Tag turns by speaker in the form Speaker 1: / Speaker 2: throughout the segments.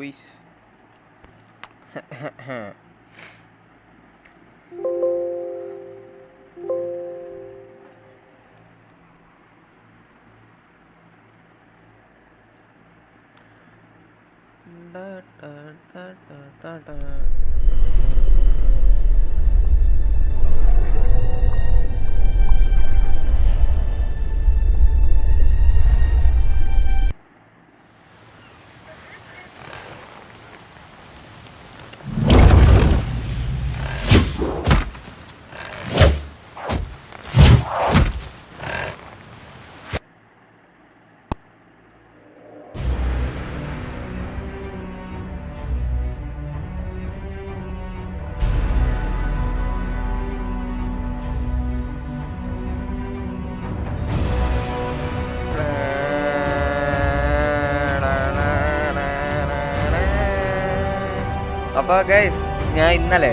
Speaker 1: Uish. അപ്പോൾ guys, ഞാൻ ഇന്നലെ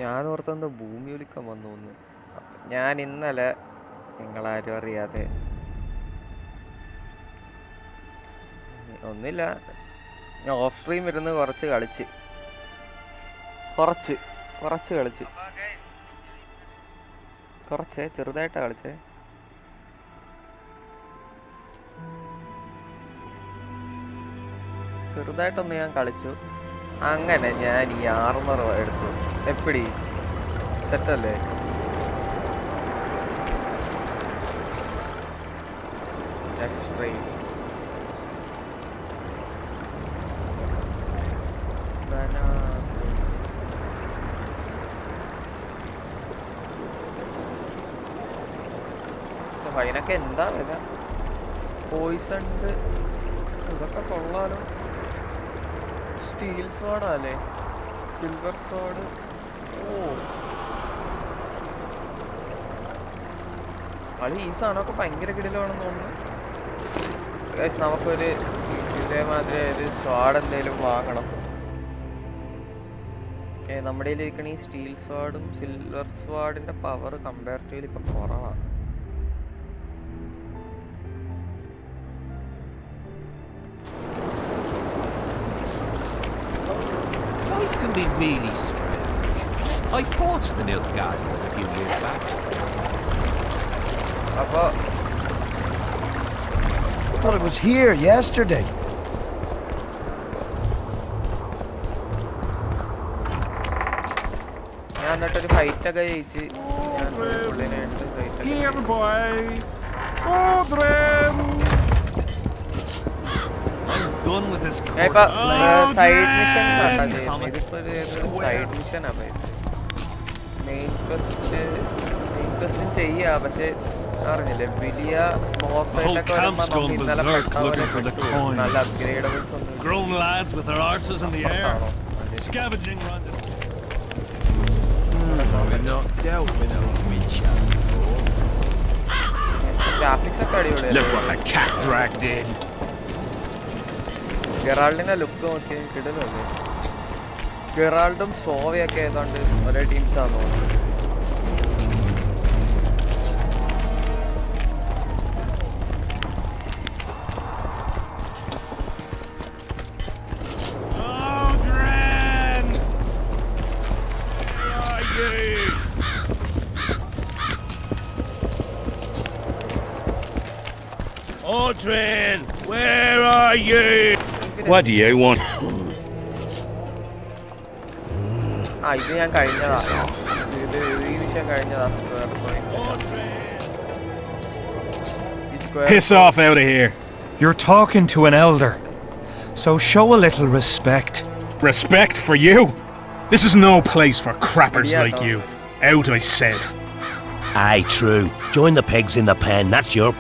Speaker 1: ഞാൻ ഓർത്തെന്ത് ഭൂമി ഒലിക്കാൻ വന്നു. ഞാൻ ഇന്നലെ നിങ്ങളാരും അറിയാതെ ഒന്നില്ല, ഞാൻ ഓഫ് സ്ട്രീം ഇരുന്ന് കുറച്ച് ചെറുതായിട്ടാണ് കളിച്ചേ. ചെറുതായിട്ടൊന്ന് ഞാൻ കളിച്ചു. അങ്ങനെ ഞാൻ ഈ 600 എടുത്തു. എപ്പിടി സെറ്റല്ലേ? അതിനൊക്കെ എന്താ വില? പോയിസണ്ട് ഇതൊക്കെ കൊള്ളാലോ. സ്റ്റീൽ സോഡല്ലേ, സിൽവർ സോഡ്. അത് ഈ സാധനമൊക്കെ ഭയങ്കര കിടിലാണെന്ന് തോന്നുന്നു. നമുക്കൊരു ഇതേമാതിരി ഒരു സ്വാഡ് എന്തെങ്കിലും വാങ്ങണം. നമ്മുടെ കയ്യിലിരിക്കണ ഈ സ്റ്റീൽ സ്വാഡും സിൽവർ സ്വാഡിന്റെ പവർ കമ്പാരിറ്റീവ്ലി ഇപ്പൊ കുറവാണ്.
Speaker 2: Can be really strange. I fought the Nilfgaardians a few years back.
Speaker 3: I thought it was here yesterday.
Speaker 2: Here, boy. Odrin. I'm done with this course.
Speaker 1: Side mission main quest ചെയ്യാ. പക്ഷെ അറിഞ്ഞില്ലേ, വലിയ നല്ല അപ്ഗ്രേഡബിൾസ് ഒന്നും.
Speaker 2: Grown lads with their arses in the air, scavenging around the
Speaker 1: graphics ഒക്കെ അടിപൊളിയാണ്.
Speaker 2: Look what the cat dragged in.
Speaker 1: ഗെറാൾഡിന്റെ look നോക്കി കിടുന്നല്ലേ. ഗെറാൾഡും സോവയൊക്കെ ഏതാണ്ട് ഒരേ ടീംസാന്ന് തോന്നുന്നു.
Speaker 2: Odrin, where are you? What do you want?
Speaker 1: ഇത് ഞാൻ കഴിഞ്ഞതാ. ഈ വിഷയം കഴിഞ്ഞതാ.
Speaker 2: Piss off out of here.
Speaker 4: You're talking to an elder, so show a little respect.
Speaker 2: Respect for you? This is no place for crappers like you. Out, I said.
Speaker 5: Aye, true. Join the pigs in the pen, that's your...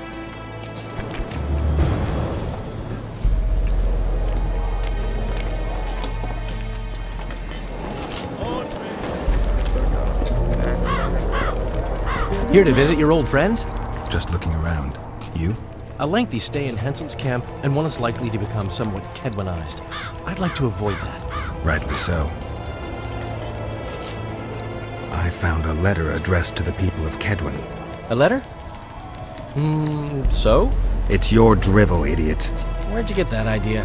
Speaker 6: Here to visit your old friends?
Speaker 7: Just looking around. You?
Speaker 6: A lengthy stay in Hensel's camp, and one is likely to become somewhat Kedwanized. I'd like to avoid that.
Speaker 7: Rightly so. I found a letter addressed to the people of Kedwan.
Speaker 6: A letter? So?
Speaker 7: It's your drivel, idiot.
Speaker 6: Where'd you get that idea?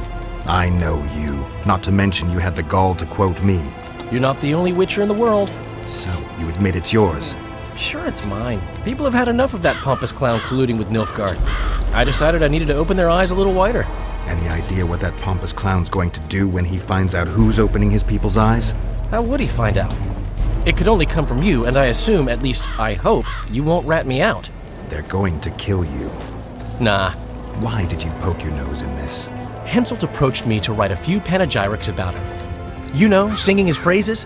Speaker 7: I know you. Not to mention you had the gall to quote me.
Speaker 6: You're not the only witcher in the world.
Speaker 7: So, you admit it's yours?
Speaker 6: Sure, it's mine. People have had enough of that pompous clown colluding with Nilfgaard. I decided I needed to open their eyes a little wider.
Speaker 7: Any idea what that pompous clown's going to do when he finds out who's opening his people's eyes?
Speaker 6: How would he find out? It could only come from you, and I assume, at least I hope, you won't rat me out.
Speaker 7: They're going to kill you.
Speaker 6: Nah.
Speaker 7: Why did you poke your nose in this?
Speaker 6: Henselt approached me to write a few panegyrics about him. You know, singing his praises?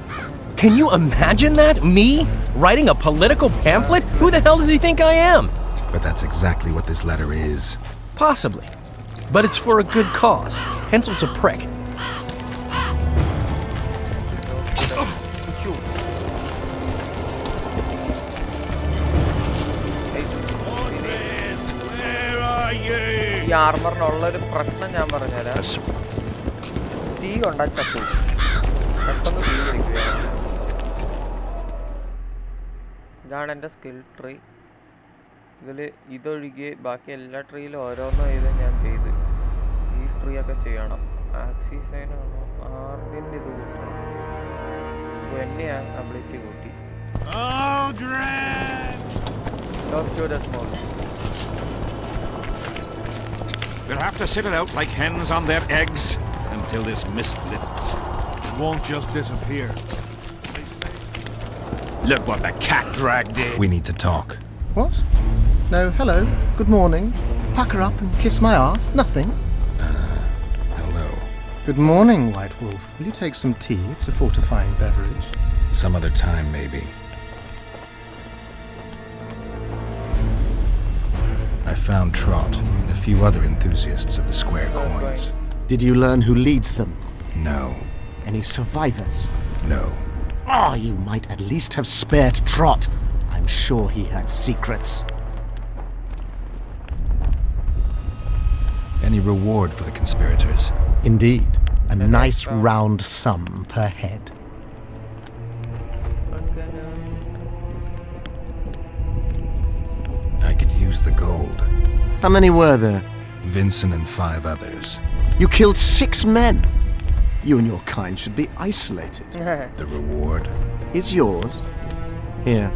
Speaker 6: Can you imagine that? Me? Writing a political pamphlet? Who the hell does he think I am?
Speaker 7: But that's exactly what this letter is.
Speaker 6: Possibly. But it's for a good cause. Henselt's a prick.
Speaker 1: ഈ ആർമറിനുള്ളൊരു പ്രശ്നം ഞാൻ പറഞ്ഞുതരാം. തീ കൊണ്ടാൽ ചത്തു. പെട്ടെന്ന് തീ പിടിക്കുകയാണ്. ഇതാണ് എൻ്റെ സ്കിൽ ട്രീ. ഇതിൽ ഇതൊഴികെ ബാക്കി എല്ലാ ട്രീയിലും ഓരോന്നും ചെയ്ത് ഞാൻ ചെയ്ത്. ഈ ട്രീ ഒക്കെ ചെയ്യണം. ആക്സീസ് അതിനാണോ ആർമിൻ്റെ ഇത് കൂട്ടണം. എന്നെ അബിലിറ്റി കൂട്ടി.
Speaker 8: We'll have to sit it out like hens on their eggs until this mist lifts.
Speaker 4: It won't just disappear.
Speaker 8: Look what the cat dragged in.
Speaker 7: We need to talk.
Speaker 9: What? No, hello, good morning. Pucker up and kiss my ass, nothing.
Speaker 7: Hello.
Speaker 9: Good morning, White Wolf. Will you take some tea? It's a fortifying beverage.
Speaker 7: Some other time, maybe. I found Trot and a few other enthusiasts of the square coins.
Speaker 9: Did you learn who leads them?
Speaker 7: No.
Speaker 9: Any survivors?
Speaker 7: No.
Speaker 9: Ah, you might at least have spared Trot. I'm sure he had secrets.
Speaker 7: Any reward for the conspirators?
Speaker 9: Indeed. A nice round sum per head.
Speaker 7: I could use the gold.
Speaker 9: How many were there?
Speaker 7: Vincent and 5 others.
Speaker 9: You killed 6 men. You and your kind should be isolated.
Speaker 7: The reward?
Speaker 9: Is yours? Here.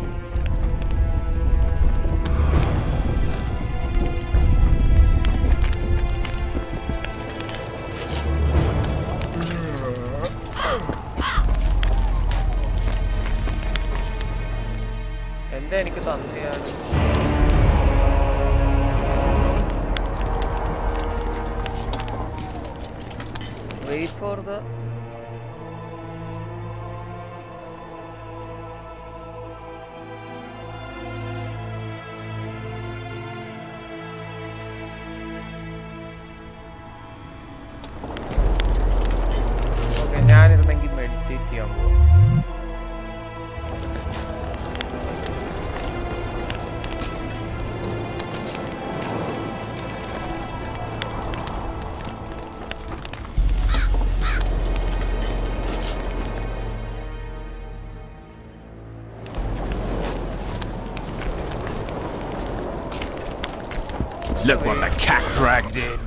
Speaker 1: എന്താ എനിക്ക് തന്നെയാണ്. Wait for the okay, ഞാനിരുന്നെങ്കിൽ meditate ചെയ്യാൻ പോകും.
Speaker 8: Look what the cat dragged in.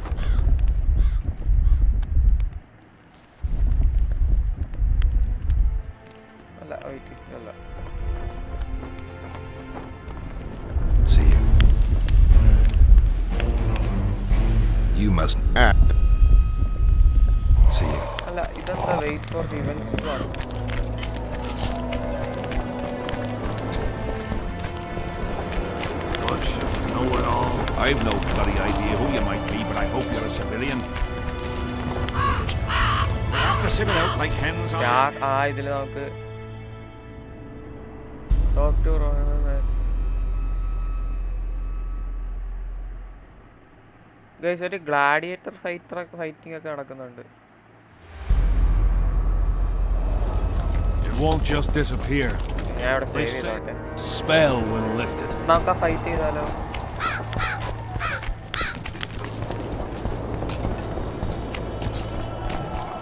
Speaker 1: അല്ല wait അല്ല.
Speaker 7: See you. You must act. See you.
Speaker 1: അല്ല ഇതെന്താ wait for the events ആണ്.
Speaker 8: I've no bloody idea who you might be, but I hope you're a civilian. We'll have to sit it out like hens on.
Speaker 1: ഇതിൽ നമുക്ക് talk to guys ഒരു gladiator fighting ഒക്കെ നടക്കുന്നുണ്ട്.
Speaker 4: It won't just disappear.
Speaker 1: ഞാൻ അവിടെ save ചെയ്തോട്ടെ.
Speaker 4: Spell will lift it.
Speaker 1: നമുക്ക് ആ ഫൈറ്റ് ചെയ്താലോ?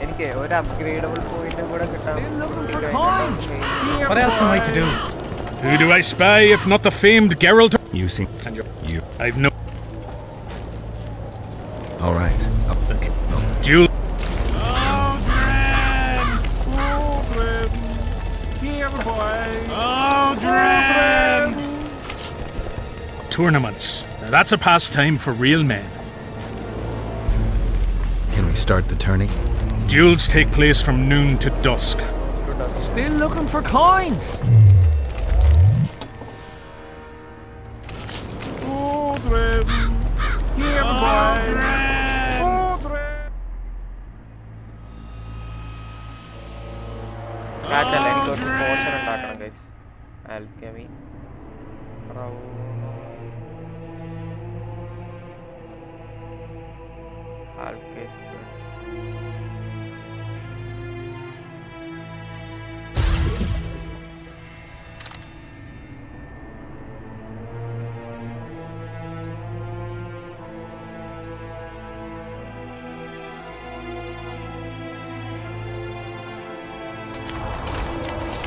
Speaker 1: എനിക്ക് ഒരു അപ്ഗ്രേഡബിൾ പോയിന്റ് കൂടെ കിട്ടാൻ.
Speaker 4: What else am I to do? Who do I spy if not the famed Geralt?
Speaker 7: You see.
Speaker 4: I've no. Duel. Tournaments. Now that's a pastime for real men.
Speaker 7: Can we start the tourney?
Speaker 4: Duels take place from noon to dusk.
Speaker 6: Still looking for coins.
Speaker 1: Alchemy.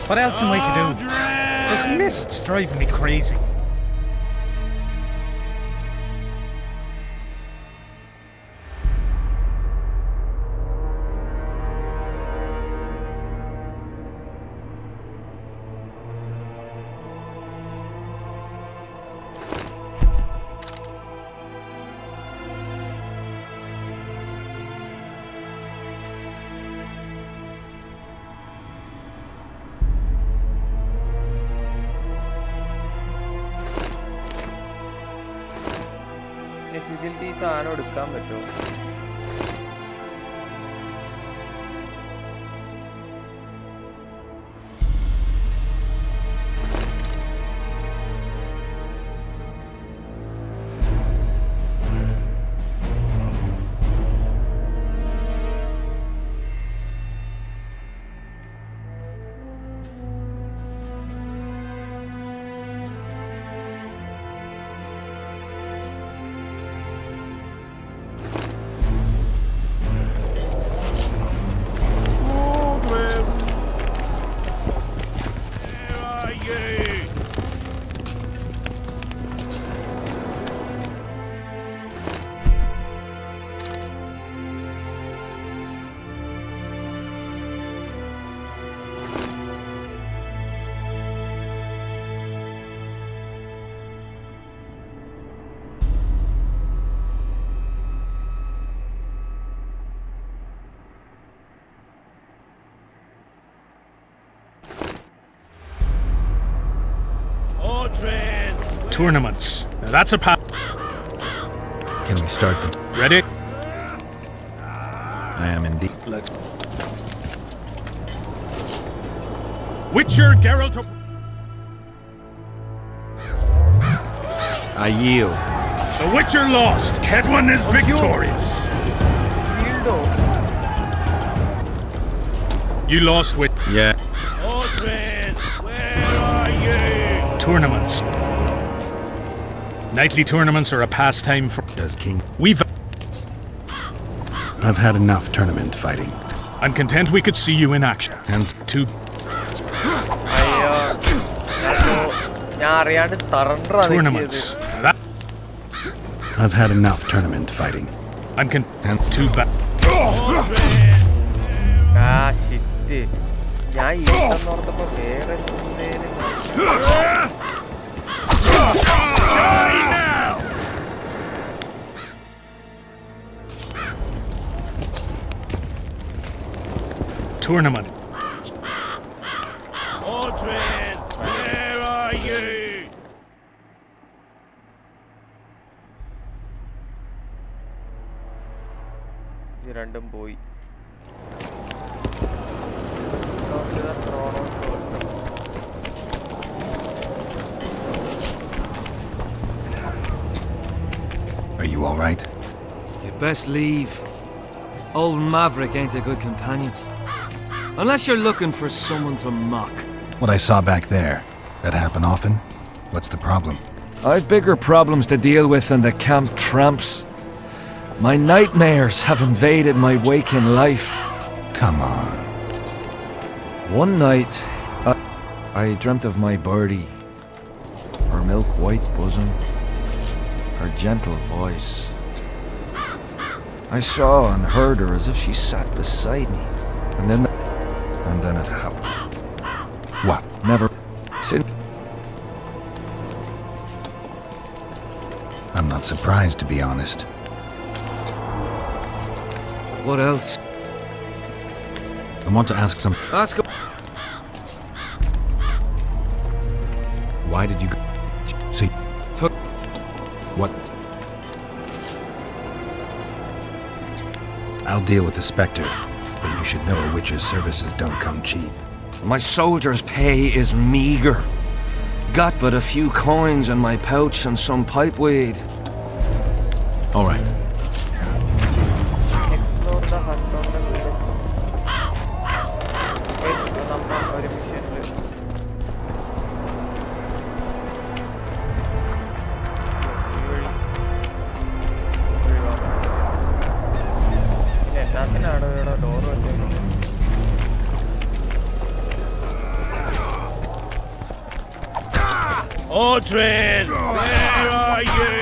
Speaker 4: What else am I to do? This mist's driving me crazy. സാധനം എടുക്കാൻ പറ്റുമോ? Tournaments. Now that's a
Speaker 7: Can we start the...
Speaker 4: Ready?
Speaker 7: I am indeed.
Speaker 4: Let's... Witcher Geralt of...
Speaker 7: I yield.
Speaker 4: The Witcher lost. Kedwin is victorious. You lost with...
Speaker 7: Yeah.
Speaker 4: Where are you? Tournaments. Nightly tournaments are a pastime for...
Speaker 7: Does King...
Speaker 4: We've...
Speaker 7: I've had enough tournament fighting.
Speaker 4: I'm content we could see you in action.
Speaker 7: And...
Speaker 4: To... Tournaments. That...
Speaker 7: I've had enough tournament fighting.
Speaker 4: I'm content to...
Speaker 1: Ah, shit. ഞാൻ ഈസ്റ്റെന്നോർത്തപ്പോ വേറെ
Speaker 4: Tournament.
Speaker 8: Audrey, where are you?
Speaker 1: ഈ രണ്ടും പോയി.
Speaker 7: Are you all right?
Speaker 10: You best leave. Old Maverick ain't a good companion. Unless you're looking for someone to mock.
Speaker 7: What I saw back there, that happen often? What's the problem?
Speaker 10: I've bigger problems to deal with than the camp tramps. My nightmares have invaded my waking life.
Speaker 7: Come on.
Speaker 10: One night, I dreamt of my birdie. Her milk-white bosom. Her gentle voice. I saw and heard her as if she sat beside me. And then it happened.
Speaker 7: What?
Speaker 10: Never since.
Speaker 7: I'm not surprised, to be honest.
Speaker 10: What else?
Speaker 7: I want to ask some...
Speaker 10: Ask her.
Speaker 7: Why did you go... See...
Speaker 10: Took...
Speaker 7: What? I'll deal with the Spectre, but you should know a witch's services don't come cheap.
Speaker 10: My soldier's pay is meager. Got but a few coins in my pouch and some pipeweed.
Speaker 7: All right.
Speaker 1: Explore the hut of the village. നമ്മൾ ഒരു മിഷനിൽ പിന്നെ എല്ലാത്തിനാണ് ഇവിടെ door വെച്ചേക്കുന്നത്.
Speaker 5: Aldrin! Where are you?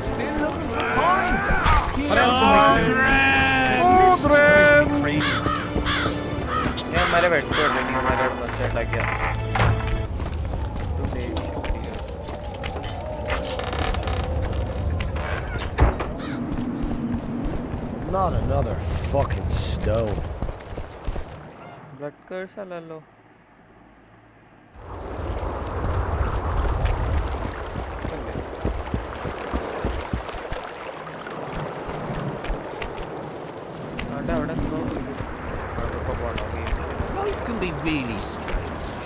Speaker 4: Still looking for coins.
Speaker 1: ഞാൻ മല വെട്ടുമല്ലേ നീ മലയോട് മനസ്സിലാക്കിയാ
Speaker 3: Not another fucking stone.
Speaker 1: Blood curse അല്ലല്ലോ. അവിടെ എന്തോ ഇപ്പൊ പോകണം.
Speaker 2: Life can be really strange.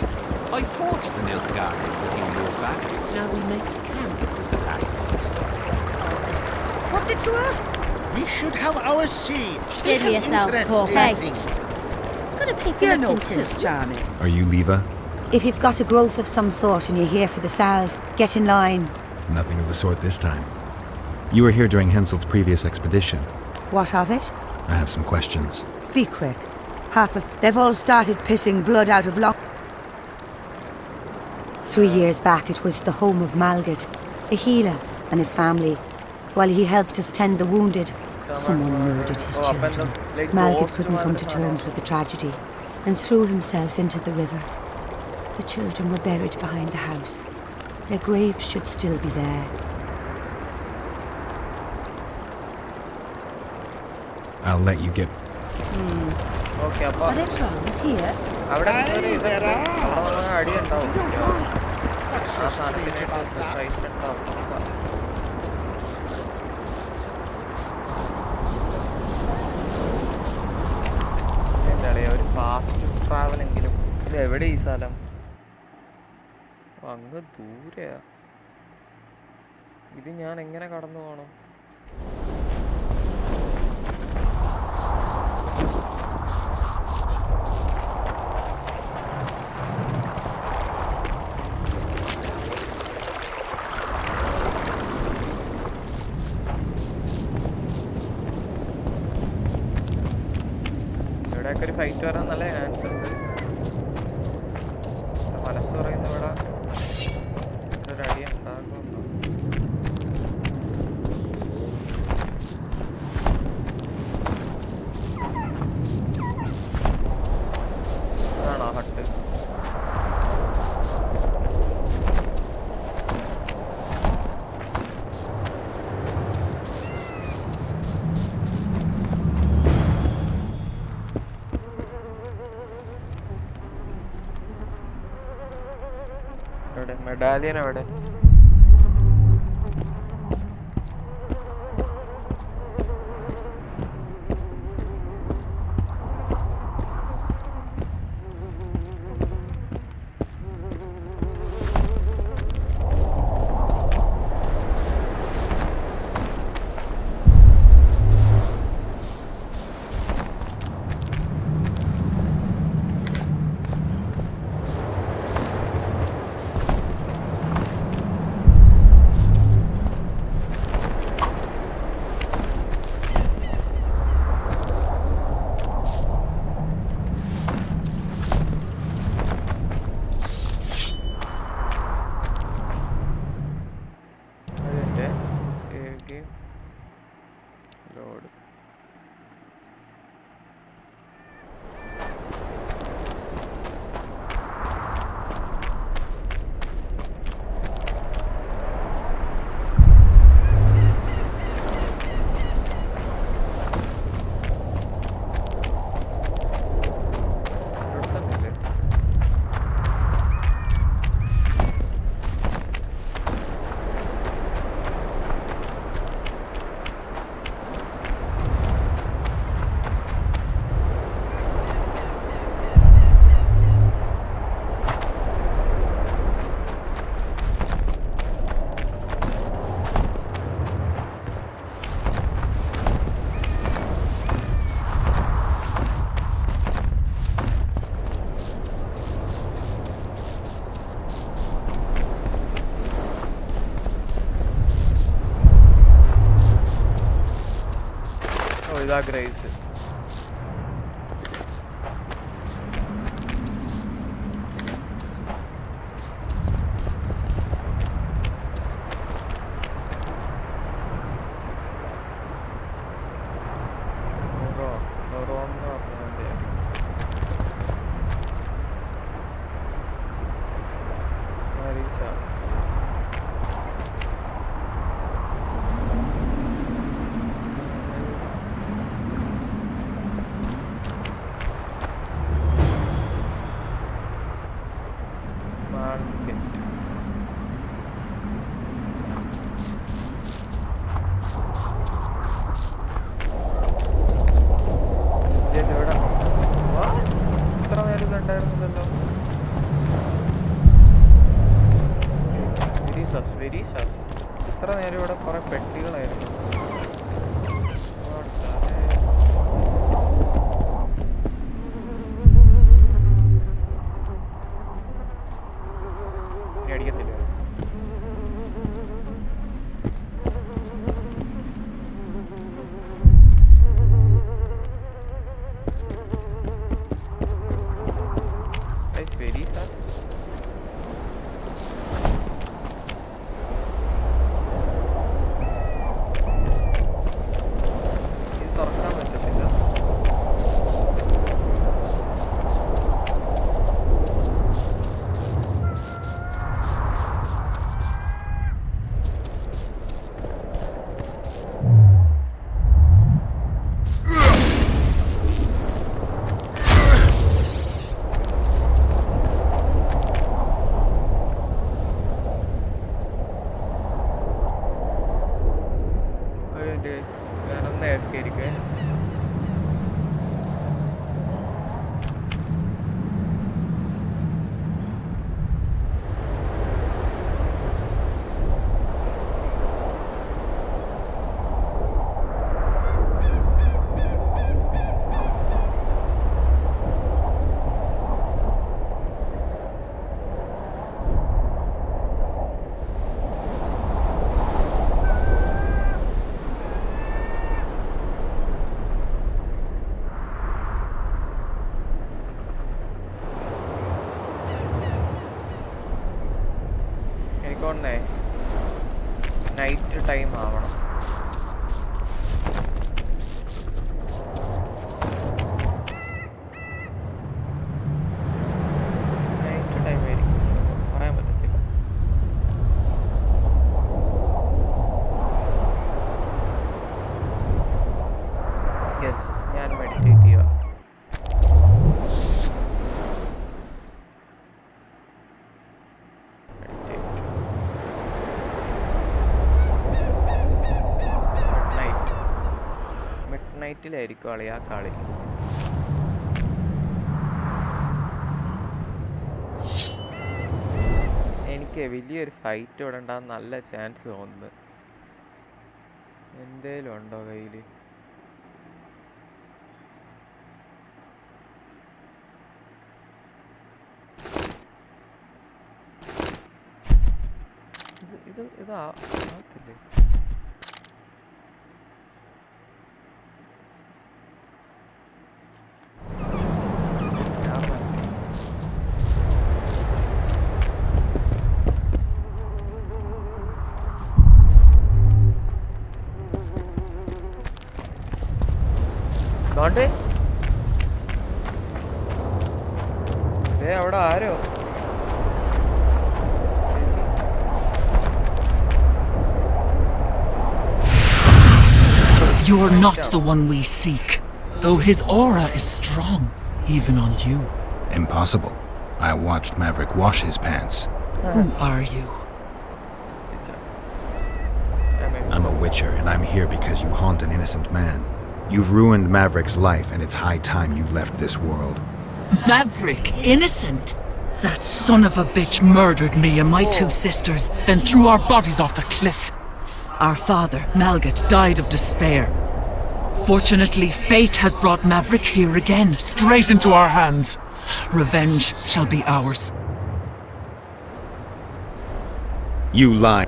Speaker 2: I fought the Nilfgaard a few years back. Now we make camp with the Hackers.
Speaker 11: What's it to us?
Speaker 3: We should have our say.
Speaker 11: Steady yourself, poor peg. Gonna pick
Speaker 12: You're no
Speaker 11: into
Speaker 12: Prince Charming.
Speaker 7: Are you Leva?
Speaker 12: If you've got a growth of some sort and you're here for the salve, get in line.
Speaker 7: Nothing of the sort this time. You were here during Hensel's previous expedition.
Speaker 12: What of it?
Speaker 7: I have some questions.
Speaker 12: Be quick. They've all started pissing blood out of 3 years back it was the home of Malgat, a healer, and his family. While he helped us tend the wounded, someone murdered his children. Malgat couldn't come to terms with the tragedy and threw himself into the river. The children were buried behind the house. Their graves should still be there.
Speaker 7: I'll let you get...
Speaker 1: okay അപ്പൊ
Speaker 12: Are there trolls here?
Speaker 1: അവിടെ അടി ഉണ്ടാവും. ആ സാധനത്തിനായിട്ട് price ഉണ്ടാവും. എന്താ പറയുക, ഒരു fast ട്രാവലെങ്കിലും. ഇത് എവിടെ ഈ സ്ഥലം? അങ്ങ് ദൂരെയാ. ഇത് ഞാൻ എങ്ങനെ കടന്നു പോകണം? ഇവിടെയൊക്കെ ഒരു ഫൈറ്റ് വരാൻ നല്ല ചാൻസ് ഉണ്ട്. മനസ്സ് പറയുന്ന ഇവിടെ ഒരു അടി ഉണ്ടാകുന്നു. അതാണോ ഹട്ട്? മെഡാലിയൻ എവിടെ? ഇതാ ഗ്രേസ്. ഇത്ര നേരം ഇവിടെ കുറെ പെട്ടികളായിരുന്നു. അടിക്കത്തില്ല. Very sir. ഞാനൊന്ന് എടുത്തിരിക്കേ. എനിക്കൊന്നേ നൈറ്റ് ടൈം ആവണം. നൈറ്റ് ടൈം ആയിരിക്കും, പറയാൻ പറ്റത്തില്ല. യെസ്, ഞാൻ മെഡിറ്റേറ്റ് ചെയ്യുക. നൈറ്റിലായിരിക്കും കളി. ആ കളി എനിക്ക് വലിയൊരു ഫൈറ്റ് ഇവിടെ ഉണ്ടാകാൻ നല്ല ചാൻസ് തോന്നുന്നു. എന്തേലും ഉണ്ടോ കയ്യിൽ? ഇതാകത്തില്ലേ? അവിടെ ആരോ
Speaker 13: You're not the one we seek, though his aura is strong, even on you.
Speaker 7: Impossible. I watched Maverick wash his pants.
Speaker 13: Who are you?
Speaker 7: I'm a witcher, and I'm here because you haunt an innocent man. You've ruined Maverick's life, and it's high time you left this world.
Speaker 13: Maverick? Innocent? That son of a bitch murdered me and my two sisters, then threw our bodies off the cliff. Our father, Malgat, died of despair. Fortunately, fate has brought Maverick here again, straight into our hands. Revenge shall be ours.
Speaker 7: You lie.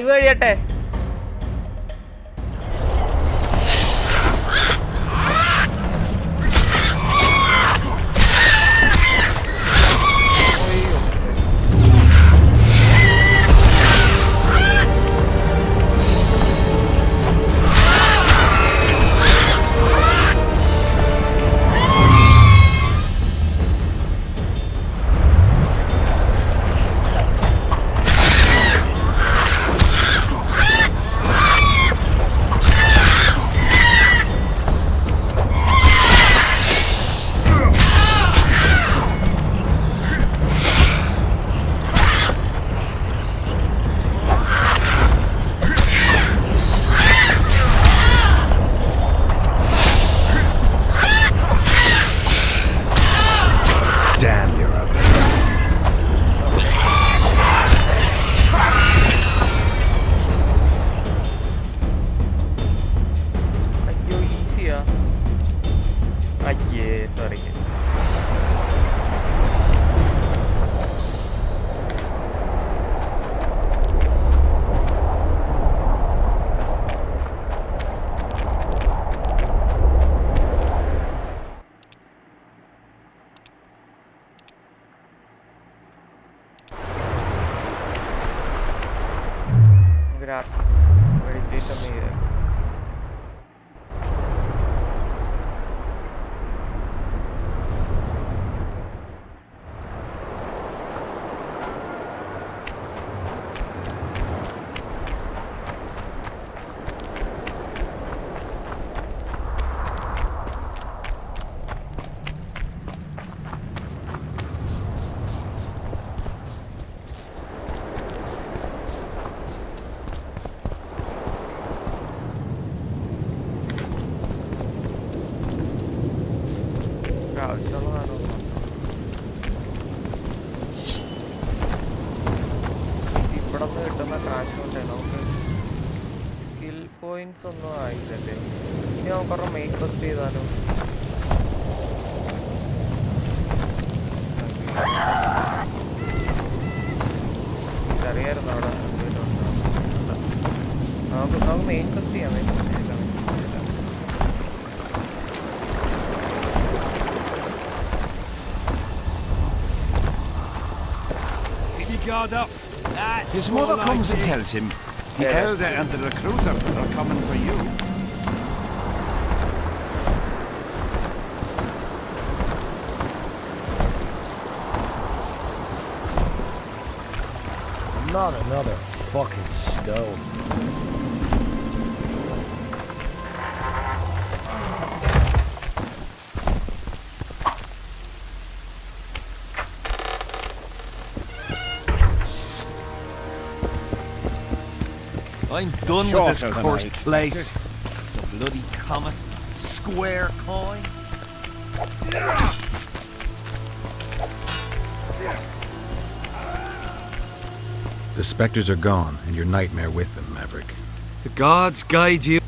Speaker 1: Live കഴിയട്ടെ. ഒന്നും ആയില്ലല്ലേ. ഇനി നമുക്ക് പറഞ്ഞ main question ചെയ്താലോ. അറിയായിരുന്നു അവിടെ നമുക്ക് main question ചെയ്യാം. മെയിൻ ക്വസ്റ്റ് ചെയ്താൽ
Speaker 8: his mother comes and tells him the elder and the recruiter are coming for you.
Speaker 3: Not another fucking stone.
Speaker 10: I'm done with this cursed place. The bloody comet. Square coin.
Speaker 7: The specters are gone, and your nightmare with them, Maverick.
Speaker 10: The gods guide you.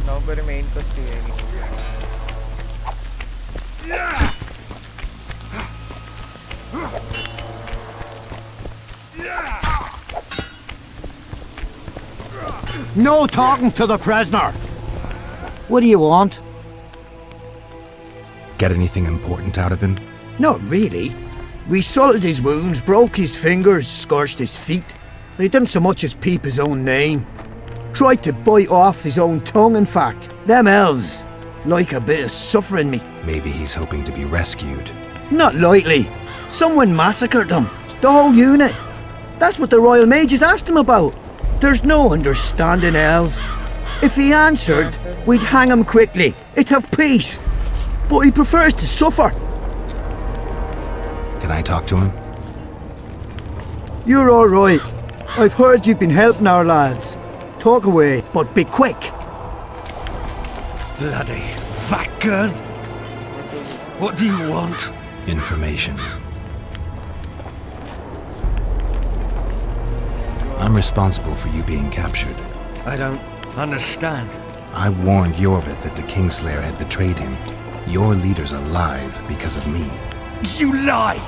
Speaker 1: നമുക്കൊരു main question ചെയ്യാം.
Speaker 3: No talking to the prisoner. What do you want?
Speaker 7: Get anything important out of him?
Speaker 3: Not really. We salted his wounds, broke his fingers, scorched his feet, but he didn't so much as peep his own name. Tried to bite off his own tongue, in fact. Them elves like a bit of suffering me.
Speaker 7: Maybe he's hoping to be rescued.
Speaker 3: Not likely. Someone massacred them. The whole unit. That's what the Royal Mages asked him about. There's no understanding elves. If he answered, we'd hang him quickly. It'd have peace. But he prefers to suffer.
Speaker 7: Can I talk to him?
Speaker 3: You're all right. I've heard you've been helping our lads. talk away, but be quick.
Speaker 10: Bloody fat gun. What do you want?
Speaker 7: Information. I'm responsible for you being captured.
Speaker 10: I don't understand.
Speaker 7: I warned Yorvith that the Kingslayer had betrayed him. Your leader's alive because of me.
Speaker 10: You lie!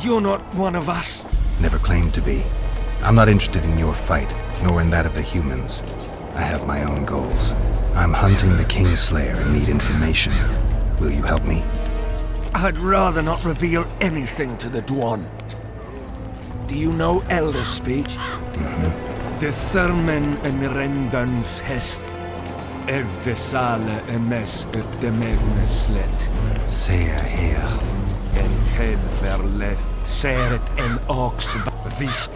Speaker 10: You're not one of us.
Speaker 7: Never claimed to be. I'm not interested in your fight, nor in that of the humans. I have my own goals. I'm hunting the Kingslayer and need information. Will you help me?
Speaker 10: I'd rather not reveal anything to the Dwan. Do you know Elder speech? De Thurmen en Rendans hest. Ev de sale emes upp de mevne slet.
Speaker 7: Säga her.
Speaker 10: En ted verleth. Seret en ox vis.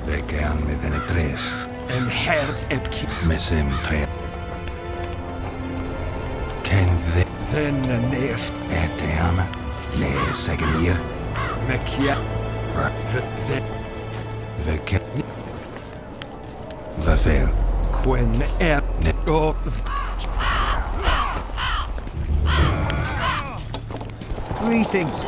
Speaker 7: Vekan med venetres.
Speaker 10: En herd epki.
Speaker 7: Mesem tre. Ken ve.
Speaker 10: Then a nest.
Speaker 7: Eteam. Ne segenir.
Speaker 10: Mekia.
Speaker 7: Veke. Vavel.
Speaker 10: Quen er.
Speaker 7: Ne.
Speaker 10: Oh.
Speaker 3: Greetings.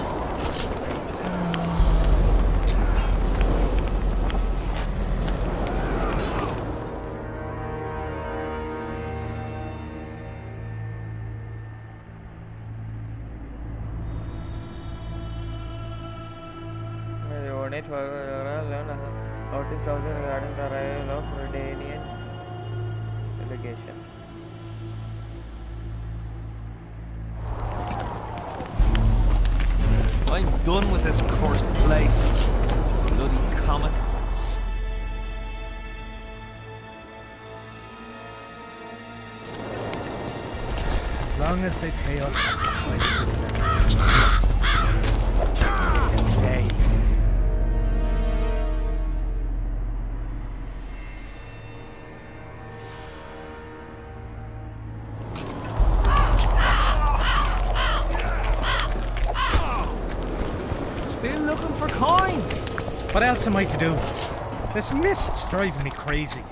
Speaker 1: Unit for learn outing something regarding the arrival of Redanian delegation.
Speaker 10: I'm done with this cursed place. Bloody comet.
Speaker 4: As long as they pay us, I'd sit there. Hey.
Speaker 6: Still looking for coins.
Speaker 4: What else am I to do? This mist's driving me crazy.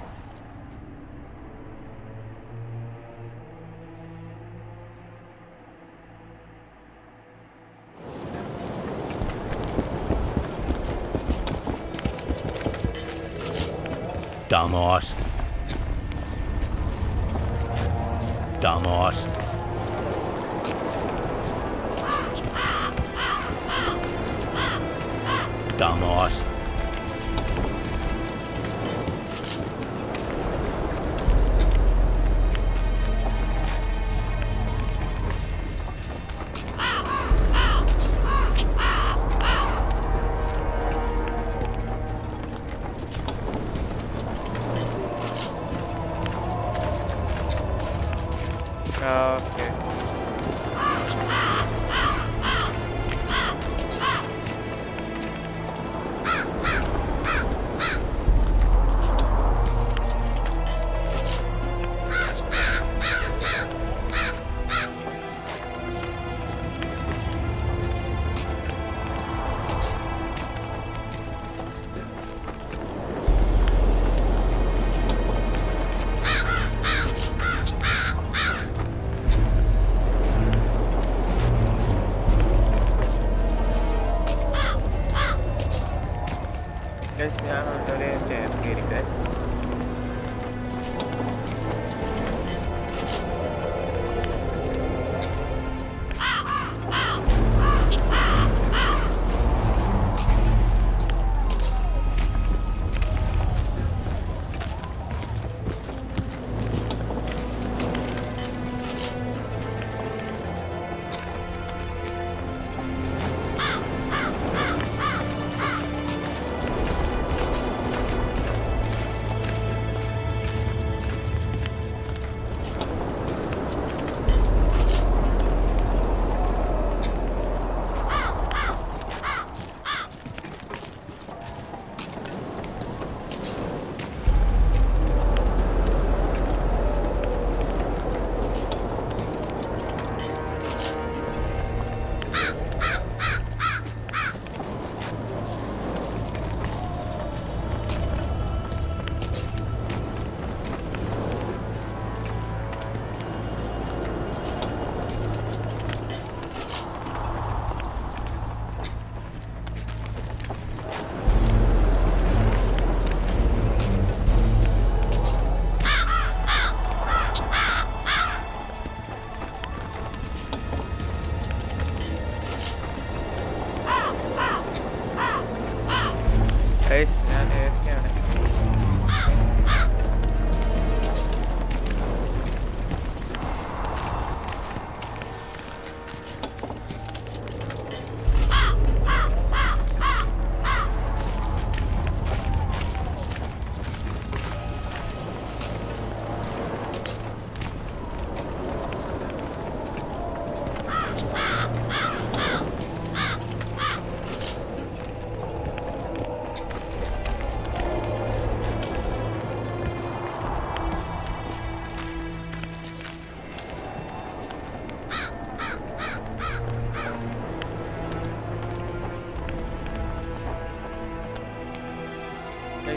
Speaker 5: Dumbass. Dumbass. Dumbass.
Speaker 1: Okay.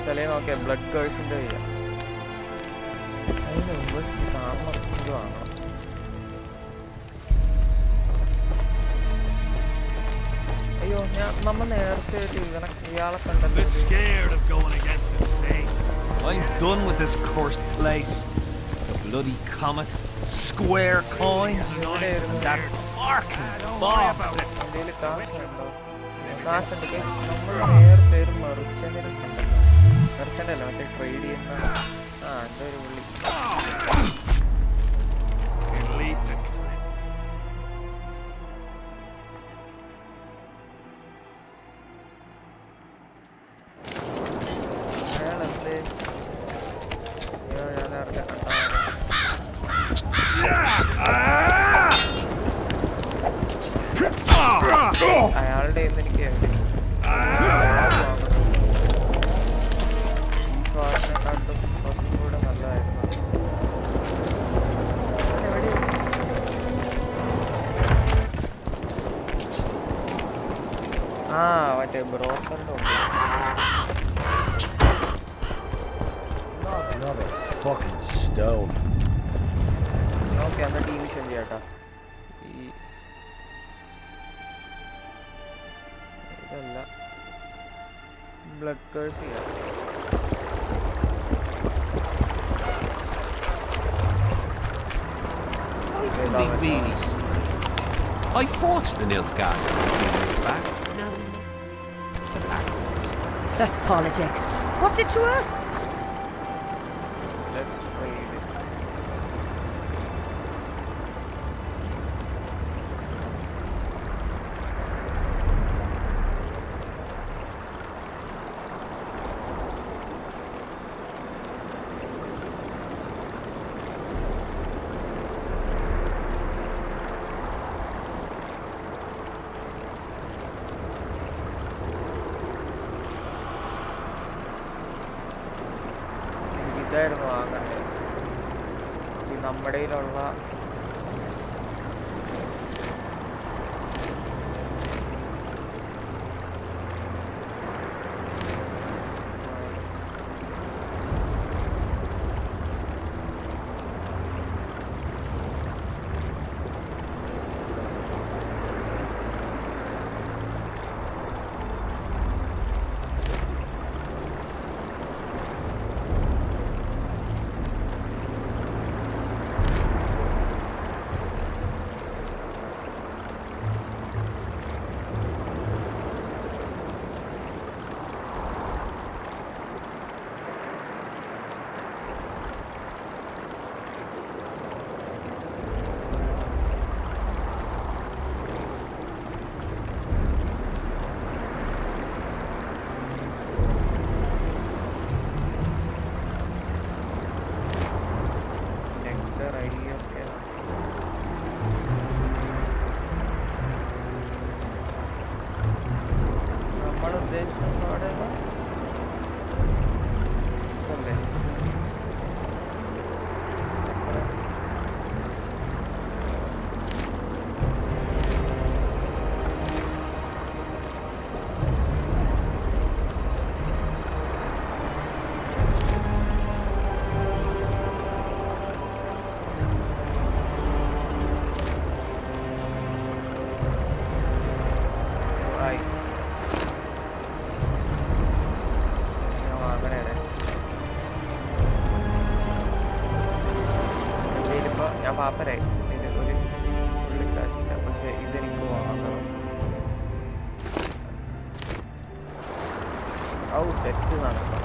Speaker 1: Guys അല്ലെങ്കിൽ നോക്കിയാൽ blood കേഴ്സിൻ്റെ ചെയ്യാം. അതിന് മുമ്പ് സാധനം ഇത് വാങ്ങണം. അയ്യോ നമ്മൾ നേരത്തെ ഇയാളെ കണ്ടല്ലോ.
Speaker 10: I'm done with this cursed place. The bloody comet, square coins, that fucking bomb.
Speaker 1: കാശുണ്ട് നമ്മൾ നേരത്തെ ഒരു മെർച്ചൻ്റിനെ കണ്ടല്ലോ. മെർച്ചൻ്റ് അല്ല മറ്റേ ട്രേഡ് ചെയ്യുന്ന എൻ്റെ ഒരു പുള്ളി. അയാളുടെ എനിക്ക് ഈ സ്വാദിനെക്കാട്ടും കുറച്ചും കൂടെ നല്ലതായിരുന്നു. മറ്റേ ബ്രോക്കറിന്റെ ഓക്കെ എന്നാ ടി വി ഷെൻ ചെയ്യാട്ടാ. ഇതല്ല ബ്ലഡ് കേഴ്സ് ചെയ്യാം.
Speaker 2: I fought the Nilfgaard back.
Speaker 12: That's politics. What's it to us?
Speaker 1: Let's trade it. ഇതായിരുന്നു വാങ്ങണ്ടേ. ഈ നമ്മുടെ കയ്യിലുള്ള പാപ്പരായി. ഇത് ഒരു പുള്ളിക്കാശില്ല, പക്ഷെ ഇതെനിക്ക് വാങ്ങണം. സെറ്റ് നടക്കണം.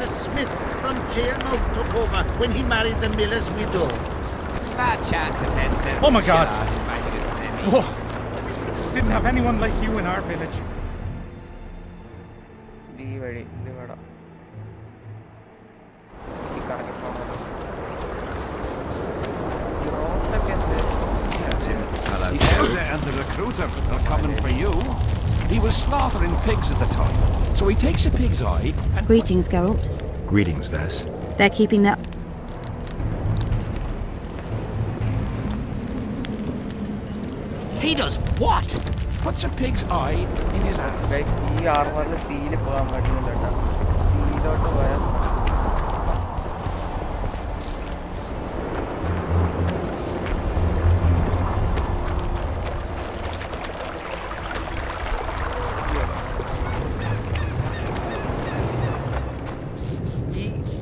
Speaker 11: The smith from Jailmouth took over when he married the miller's widow.
Speaker 2: Fat chance of head set.
Speaker 4: Oh my God! Whoa! Didn't have anyone like you in our village.
Speaker 1: ഈ വഴി ഇവിടെ ഈ കറങ്ങി പോകുന്നത്.
Speaker 8: The elder and the recruiter are coming for you. He was slaughtering pigs at the time, so he takes a pig's eye and...
Speaker 12: Greetings, Geralt.
Speaker 7: Greetings, Vess.
Speaker 12: They're keeping that...
Speaker 11: He does what?
Speaker 8: puts a pig's eye in his ass.
Speaker 1: Guys, ഈ ആർമറിൽ seal പോകാൻ പറ്റുന്നില്ല കേട്ടോ. സീലോട്ട് പോയാൽ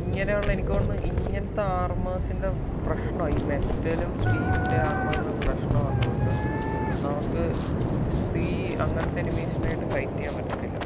Speaker 1: ഇങ്ങനെയുള്ള എനിക്ക് തോന്നുന്നു ഇങ്ങനത്തെ ആർമേഴ്സിൻ്റെ പ്രശ്നം ഈ മെറ്റലും സ്റ്റീലിൻ്റെ ആർമേഴ്സിൻ്റെ പ്രശ്നം വന്നുകൊണ്ട് നമുക്ക് ഈ അങ്ങനത്തെ എനിമീസിനായിട്ട് ഫൈറ്റ് ചെയ്യാൻ പറ്റത്തില്ല.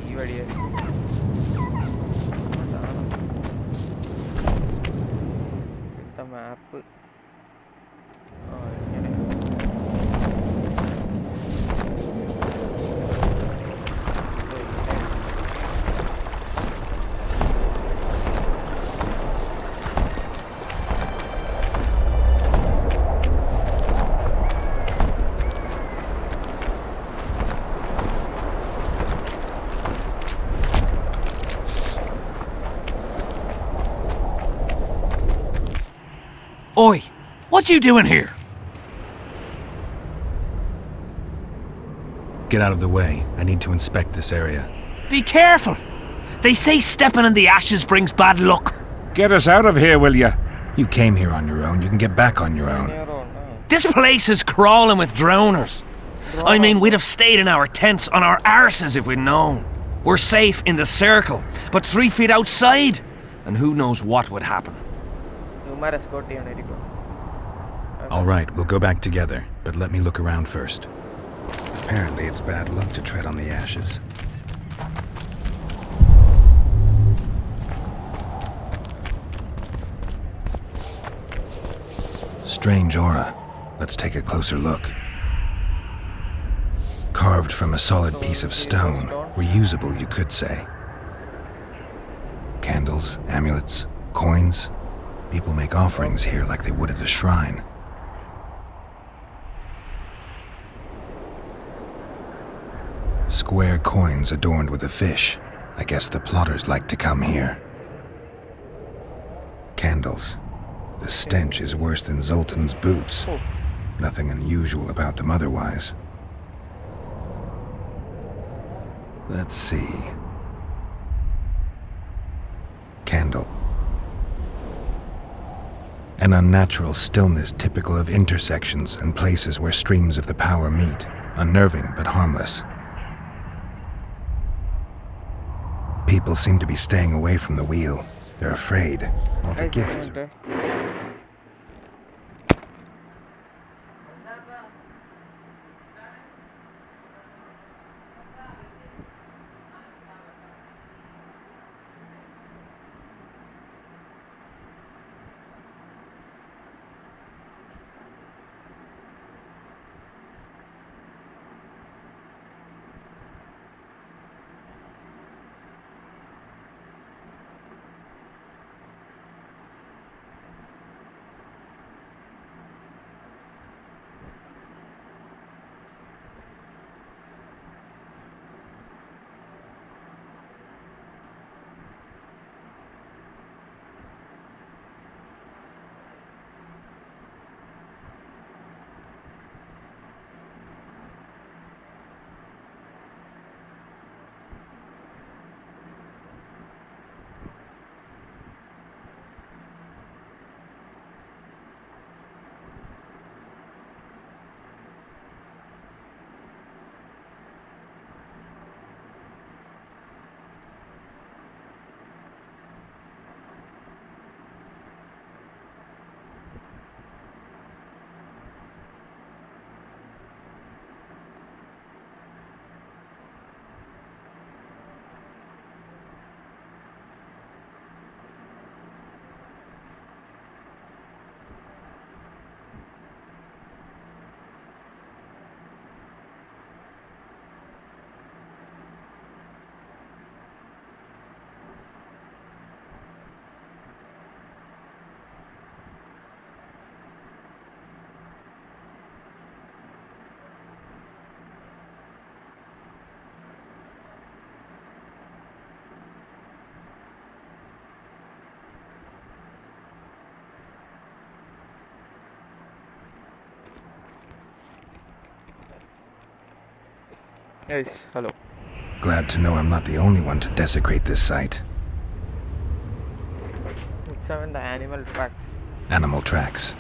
Speaker 1: ഈ വഴിയായിരിക്കും മാപ്പ്. ഇങ്ങനെ
Speaker 4: Oi! What you doing here?
Speaker 7: Get out of the way. I need to inspect this area.
Speaker 4: Be careful! They say stepping in the ashes brings bad luck.
Speaker 8: Get us out of here, will ya?
Speaker 7: You came here on your own. You can get back on your own.
Speaker 4: This place is crawling with drowners. I mean, we'd have stayed in our tents on our arses if we'd known. We're safe in the circle, but 3 feet outside, and who knows what would happen.
Speaker 7: All right, we'll go back together, but let me look around first. Apparently, it's bad luck to tread on the ashes. Strange aura. Let's take a closer look. Carved from a solid piece of stone, reusable, you could say. Candles, amulets, coins. People make offerings here like they would at a shrine. Square coins adorned with a fish. I guess the plotters like to come here. Candles. The stench is worse than Zoltan's boots. Nothing unusual about them otherwise. Let's see. Candle. An unnatural stillness typical of intersections and places where streams of the power meet. Unnerving but harmless. People seem to be staying away from the wheel. They're afraid. All the gifts.
Speaker 1: Yes, hello.
Speaker 7: Glad to know I'm not the only one to desecrate this site.
Speaker 1: Examine the animal tracks.
Speaker 7: Animal tracks.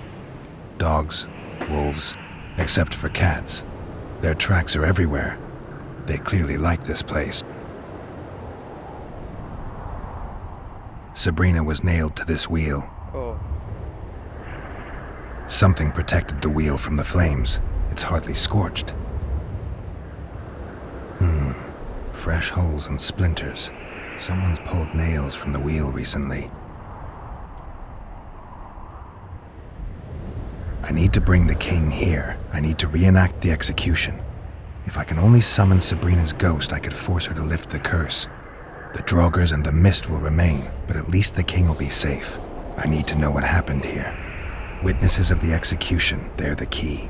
Speaker 7: Dogs, wolves, except for cats. Their tracks are everywhere. They clearly like this place. Sabrina was nailed to this wheel.
Speaker 1: Oh.
Speaker 7: Something protected the wheel from the flames. It's hardly scorched. Fresh holes and splinters. Someone's pulled nails from the wheel recently. I need to bring the king here. I need to reenact the execution. If I can only summon Sabrina's ghost, I could force her to lift the curse. The Draugrs and the mist will remain, but at least the king will be safe. I need to know what happened here. Witnesses of the execution, they're the key.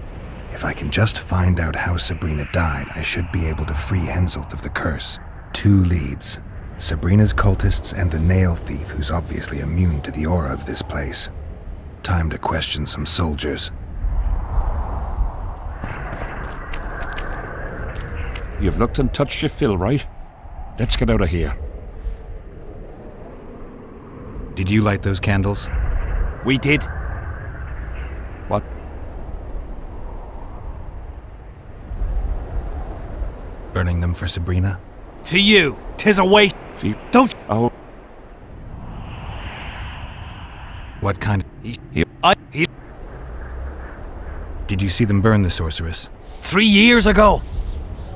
Speaker 7: If I can just find out how Sabrina died, I should be able to free Henselt of the curse. 2 leads. Sabrina's cultists and the nail thief who's obviously immune to the aura of this place. Time to question some soldiers.
Speaker 8: You've looked and touched your fill, right? Let's get out of here.
Speaker 7: Did you light those candles?
Speaker 4: We did.
Speaker 8: What?
Speaker 7: Burning them for Sabrina?
Speaker 4: To you, 'tis a waste. Don't.
Speaker 8: Oh.
Speaker 7: What kind of...
Speaker 4: He.
Speaker 7: Did you see them burn the sorceress?
Speaker 4: 3 years ago.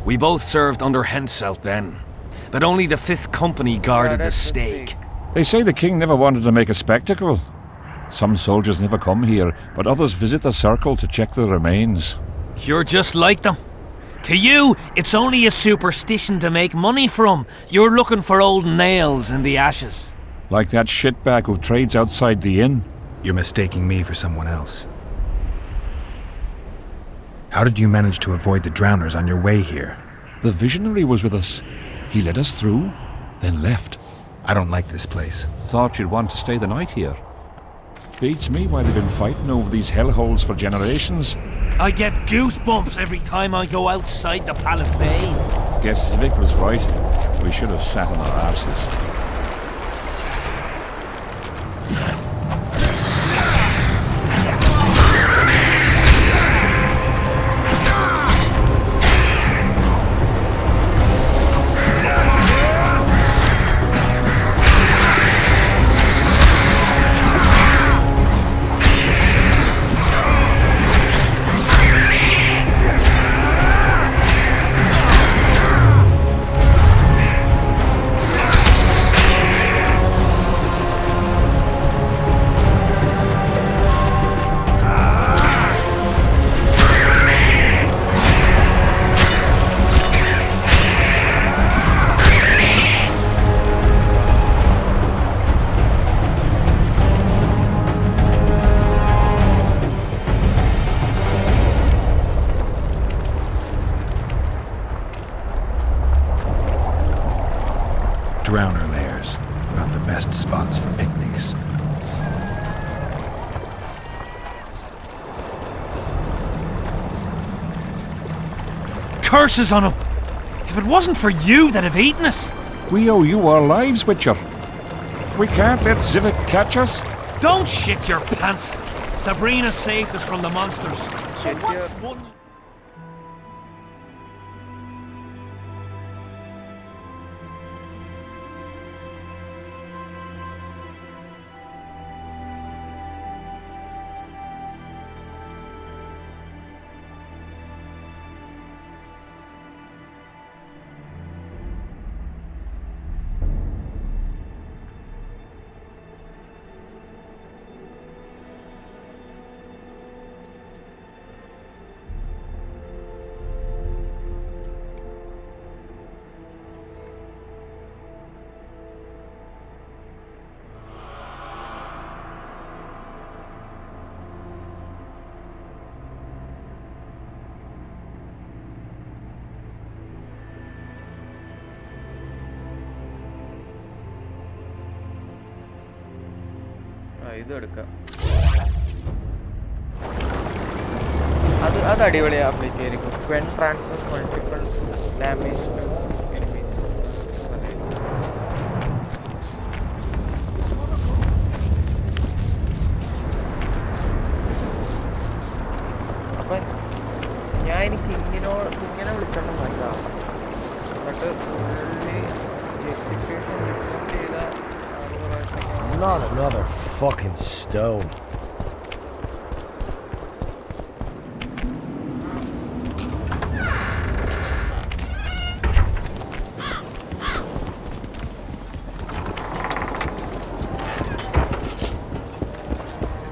Speaker 4: We both served under Henselt then, but only the 5th Company guarded the stake.
Speaker 8: They say the king never wanted to make a spectacle. Some soldiers never come here, but others visit the circle to check the remains.
Speaker 4: You're just like them. To you, it's only a superstition to make money from. You're looking for old nails in the ashes.
Speaker 8: Like that shitbag who trades outside the inn.
Speaker 7: You're mistaking me for someone else. How did you manage to avoid the drowners on your way here?
Speaker 8: The visionary was with us. He led us through, then left.
Speaker 7: I don't like this place.
Speaker 8: Thought you'd want to stay the night here. Beats me why they've been fighting over these hellholes for generations.
Speaker 4: I get goosebumps every time I go outside the palisade.
Speaker 8: Guess Vic was right. We should have sat on our arses.
Speaker 7: Drowner lairs, not the best spots for picnics.
Speaker 4: Curses on him! If it wasn't for you that have eaten us!
Speaker 8: We owe you our lives, Witcher. We can't let Zivik catch us.
Speaker 4: Don't shit your pants! Sabrina saved us from the monsters. So what's one...
Speaker 1: ഇതെടുക്കാം That's a very application. When transfers multiple damage to enemies. But yeah, I think you know,
Speaker 14: Not another fucking stone.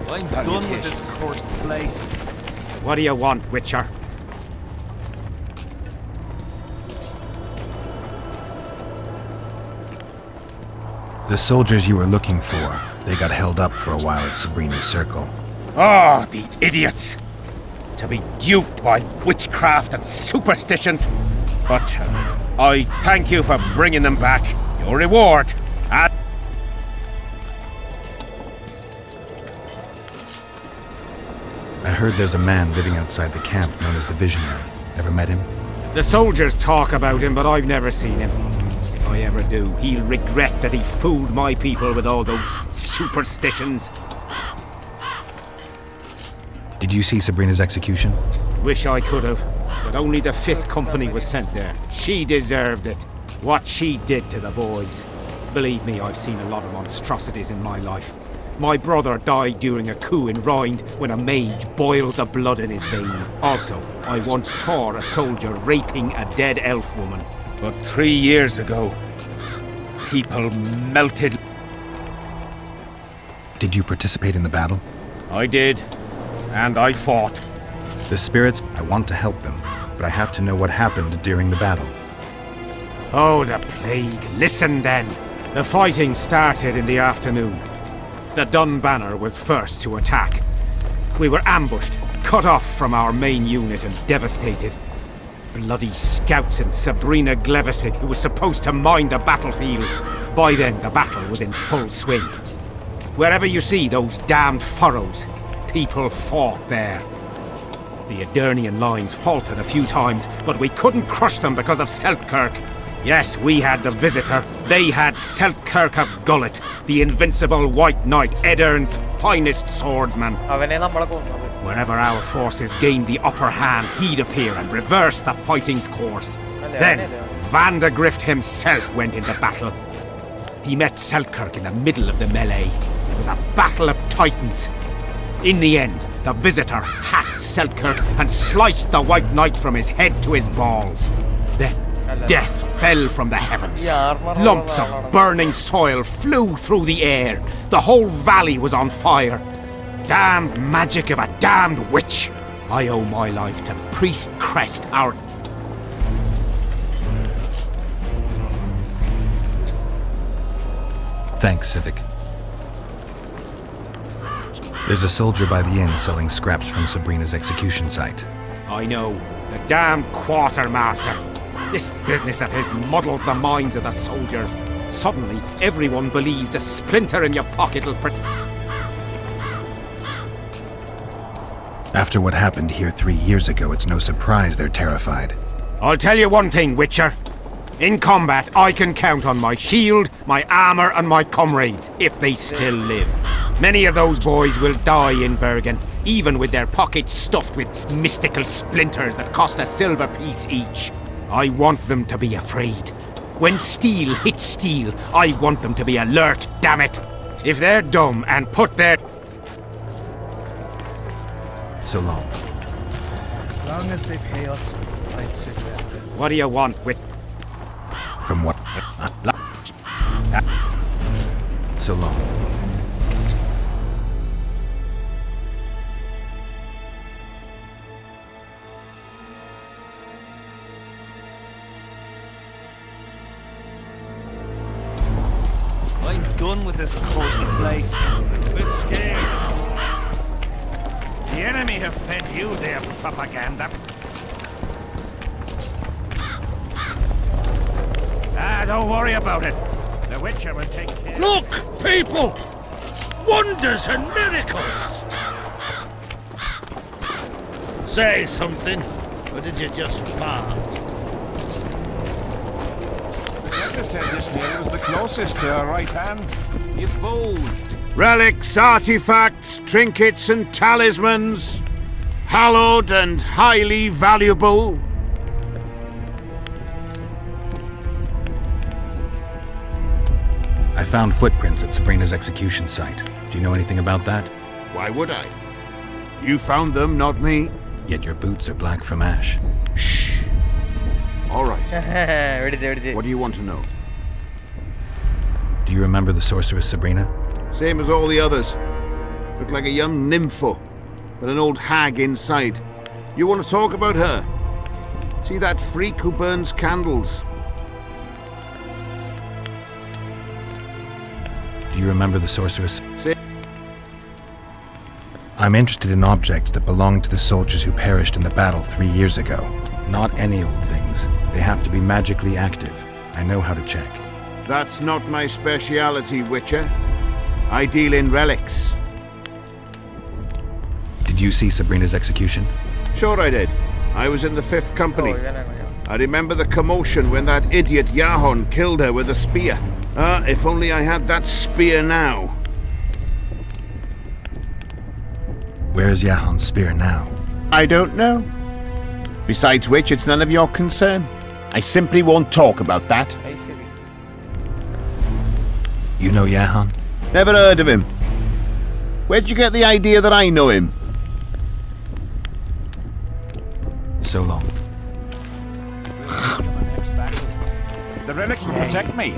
Speaker 4: I'm done with this cursed place.
Speaker 8: What do you want, Witcher?
Speaker 7: The soldiers you were looking for, they got held up for a while at Sabrina's circle.
Speaker 8: Oh, the idiots! To be duped by witchcraft and superstitions. But I thank you for bringing them back. Your reward.
Speaker 7: I heard there's a man living outside the camp known as the Visionary. Ever met him?
Speaker 8: The soldiers talk about him, but I've never seen him. If I ever do, he'll regret that he fooled my people with all those superstitions.
Speaker 7: Did you see Sabrina's execution?
Speaker 8: Wish I could have, but only the 5th Company was sent there. She deserved it. What she did to the boys. Believe me, I've seen a lot of monstrosities in my life. My brother died during a coup in Rhind when a mage boiled the blood in his vein. Also, I once saw a soldier raping a dead elf woman. But 3 years ago, people melted.
Speaker 7: Did you participate in the battle?
Speaker 8: I did, and I fought.
Speaker 7: The spirits, I want to help them, but I have to know what happened during the battle.
Speaker 8: Oh, the plague. Listen then. The fighting started in the afternoon. The Dun Banner was first to attack. We were ambushed, cut off from our main unit and devastated. Bloody scouts and Sabrina Glevisic, who was supposed to mind the battlefield. By then, the battle was in full swing. Wherever you see those damned furrows, people fought there. The Adernian lines faltered a few times, but we couldn't crush them because of Selkirk. Yes, we had the Visitor. They had Selkirk of Gullet, the invincible White Knight, Edern's finest swordsman. Wherever our forces gained the upper hand, he'd appear and reverse the fighting's course. Then, Vandergrift himself went into battle. He met Selkirk in the middle of the melee. It was a battle of titans. In the end, the Visitor hacked Selkirk and sliced the White Knight from his head to his balls. Then, death fell from the heavens. Lumps of burning soil flew through the air. The whole valley was on fire. Damned magic of a damned witch. I owe my life to Priest Crest, our...
Speaker 7: Thanks, Civic. There's a soldier by the inn selling scraps from Sabrina's execution site.
Speaker 8: I know. The damned quartermaster. This business of his muddles the minds of the soldiers. Suddenly, everyone believes a splinter in your pocket will
Speaker 7: After what happened here 3 years ago, it's no surprise they're terrified.
Speaker 8: I'll tell you one thing, Witcher. In combat, I can count on my shield, my armor, and my comrades, if they still live. Many of those boys will die in Bergen, even with their pockets stuffed with mystical splinters that cost a silver piece each. I want them to be afraid. When steel hits steel, I want them to be alert, damn it. If they're dumb and put their...
Speaker 7: So long.
Speaker 14: As long as they pay us, I'd sit there.
Speaker 8: What do you want with...
Speaker 7: From what? So long.
Speaker 4: I'm done with this cursed place. A bit scared.
Speaker 8: The enemy have fed you their propaganda. Don't worry about it. The Witcher will take care.
Speaker 10: Look, people! Wonders and miracles!
Speaker 5: Say something, or did you just fart?
Speaker 10: The doctor said this nail was the closest to her right hand. You fool.
Speaker 8: Relics, artifacts, trinkets and talismans, hallowed and highly valuable.
Speaker 7: I found footprints at Sabrina's execution site. Do you know anything about that?
Speaker 8: Why would I? You found them, not me.
Speaker 7: Yet your boots are black from ash.
Speaker 8: Shh. All right.
Speaker 1: What
Speaker 8: do you want to know?
Speaker 7: Do you remember the sorceress Sabrina?
Speaker 8: Same as all the others. Looked like a young nympho, but an old hag inside. You want to talk about her? See that freak who burns candles?
Speaker 7: Do you remember the sorceress? I'm interested in objects that belonged to the soldiers who perished in the battle 3 years ago. Not any old things. They have to be magically active. I know how to check.
Speaker 8: That's not my speciality, Witcher. I deal in relics.
Speaker 7: Did you see Sabrina's execution?
Speaker 8: Sure I did. I was in the 5th Company. I remember the commotion when that idiot Yahon killed her with a spear. If only I had that spear now.
Speaker 7: Where's Yahon's spear now?
Speaker 8: I don't know. Besides which, it's none of your concern. I simply won't talk about that.
Speaker 7: You know Yahon?
Speaker 8: Never heard of him. Where'd you get the idea that I know him?
Speaker 7: So long.
Speaker 10: The relic will protect me.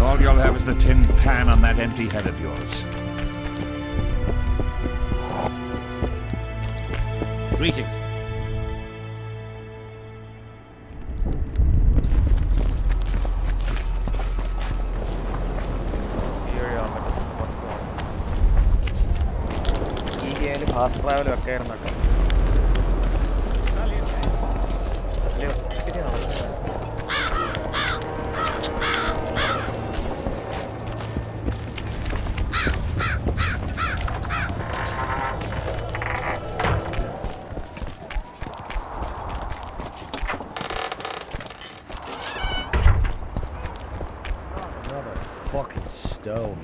Speaker 10: All you'll have is the tin pan on that empty head of yours.
Speaker 5: Greetings.
Speaker 1: Fast travel ഒക്കെ ആയിരുന്നു കേട്ടോ.
Speaker 14: Fucking stone.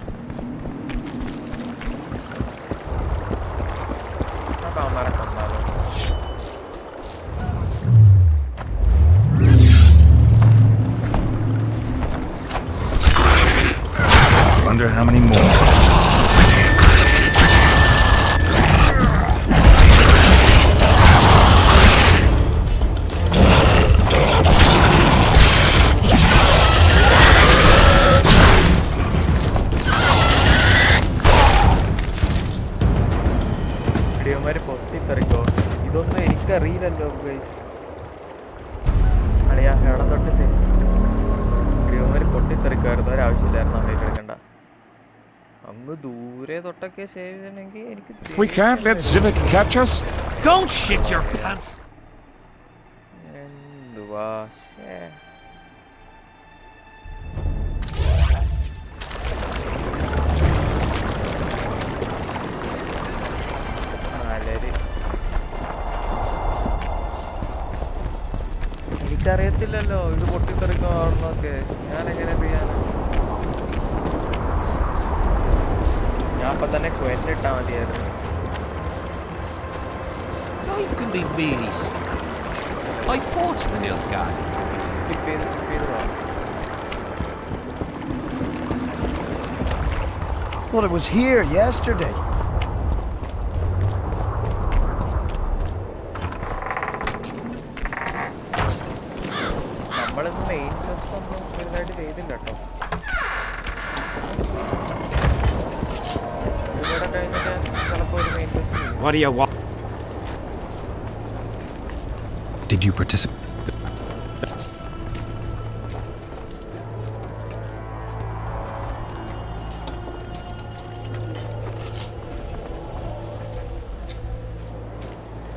Speaker 7: Wonder how many more.
Speaker 1: ഇതൊന്നും എനിക്കറിയില്ലല്ലോ അളിയാ ഇടം തൊട്ട് ഇവന്മാര് പൊട്ടിത്തെറിക്കായിരുന്നു ഒരാവശ്യമില്ലായിരുന്നു അങ്ങേക്ക് എടുക്കണ്ട അങ്ങ് ദൂരെ തൊട്ടൊക്കെ സേവ് ചെയ്യണമെങ്കിൽ എനിക്ക്
Speaker 10: We can't let Zivik catch us.
Speaker 4: Don't shit your pants.
Speaker 1: എന്തുവാ എനിക്കറിയത്തില്ലല്ലോ ഇത് പൊട്ടിത്തെറിക്കുവാണെന്നൊക്കെ ഞാനെങ്ങനെ അറിയാനാ ഞാൻ അപ്പൊ തന്നെ ക്വന്റ് ഇട്ടാ മതിയായിരുന്നു
Speaker 2: Life can be really strange. I fought the Nilfgaard.
Speaker 14: Well, it was here yesterday.
Speaker 1: നമ്മളൊന്നും മെയിൻ ക്വസ്റ്റ് ഒന്നും വലുതായിട്ട് ചെയ്തില്ല കേട്ടോ ഇവിടെ കഴിഞ്ഞിട്ട് ചിലപ്പോൾ ഒരു main quest
Speaker 8: What do you want?
Speaker 7: Did you participate?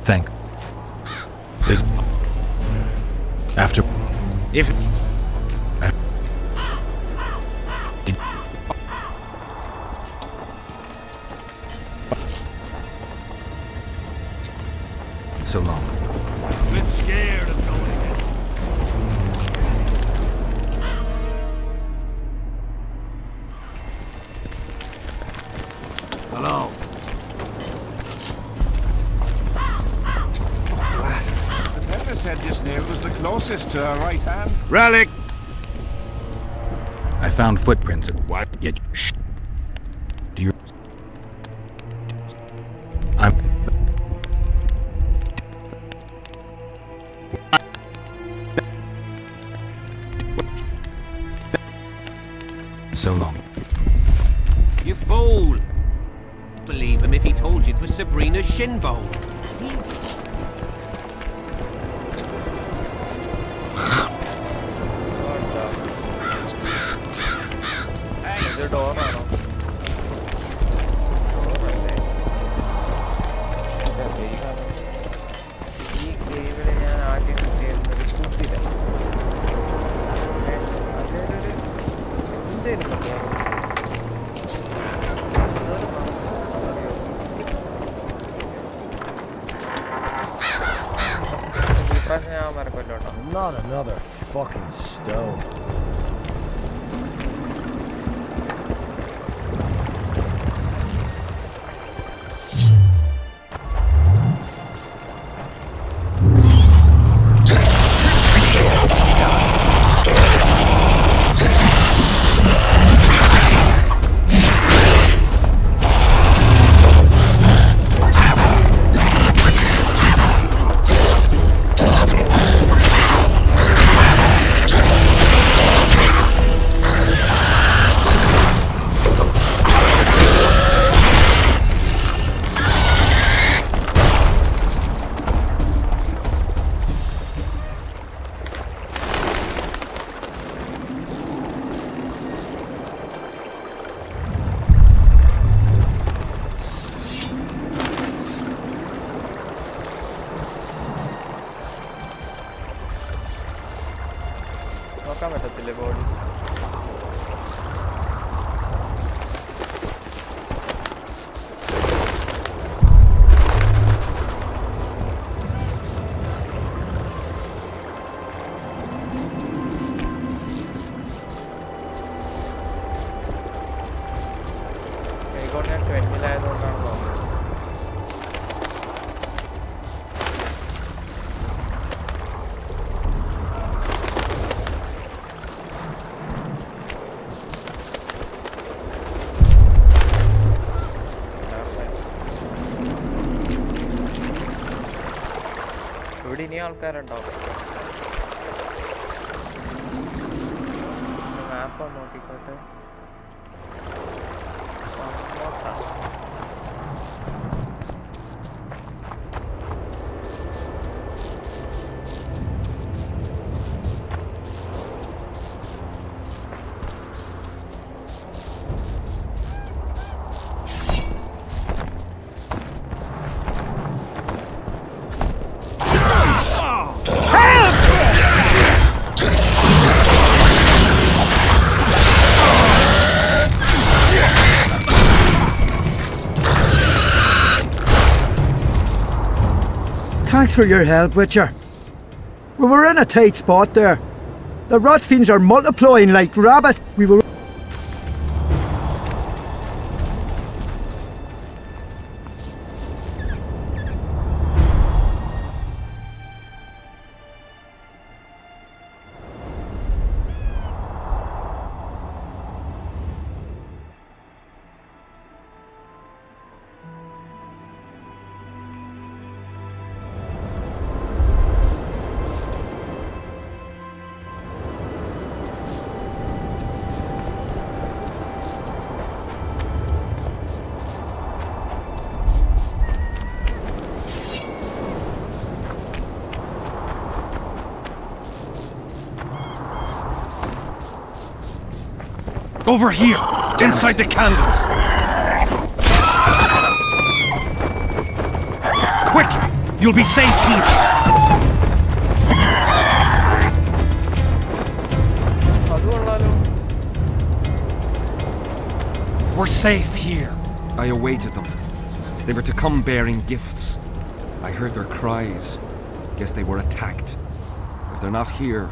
Speaker 7: Thank. There's after.
Speaker 8: If
Speaker 7: So long.
Speaker 10: A bit scared of going again. Hello.
Speaker 2: Blast. The peddler said this nail was the closest to our right hand.
Speaker 8: Relic!
Speaker 7: I found footprints at what? Yet, shh. Do you? I'm. So long.
Speaker 2: You fool! Believe him if he told you it was Sabrina's shin bone.
Speaker 1: ഇത് ഡോറാണോ? ഈ ഗെയിമിൽ ഞാൻ ആദ്യം കിട്ടിയിരുന്നത് കുട്ടിയില്ല. അതൊരു എന്തായിരുന്നു ഞാൻ മറക്കല്ലോ കേട്ടോ.
Speaker 14: Not another fucking stone.
Speaker 1: നോക്കാൻ പറ്റത്തില്ലേ ബോഡി? കൈകൊണ്ട് ഞാൻ 20-ലായതുകൊണ്ടാണ് തോന്നുന്നത്. ഇവിടെ ഇനി ആൾക്കാരുണ്ടാവും. മാപ്പ് ഒന്ന് നോക്കിക്കോട്ടെ.
Speaker 3: Thanks for your help, Witcher. We were in a tight spot there. The rot fiends are multiplying like rabbits. We were...
Speaker 4: Over here, inside the candles. Quick! You'll be safe here. We're safe here. I awaited them. They were to come bearing gifts.
Speaker 10: I heard their cries. Guess they were attacked. If they're not here...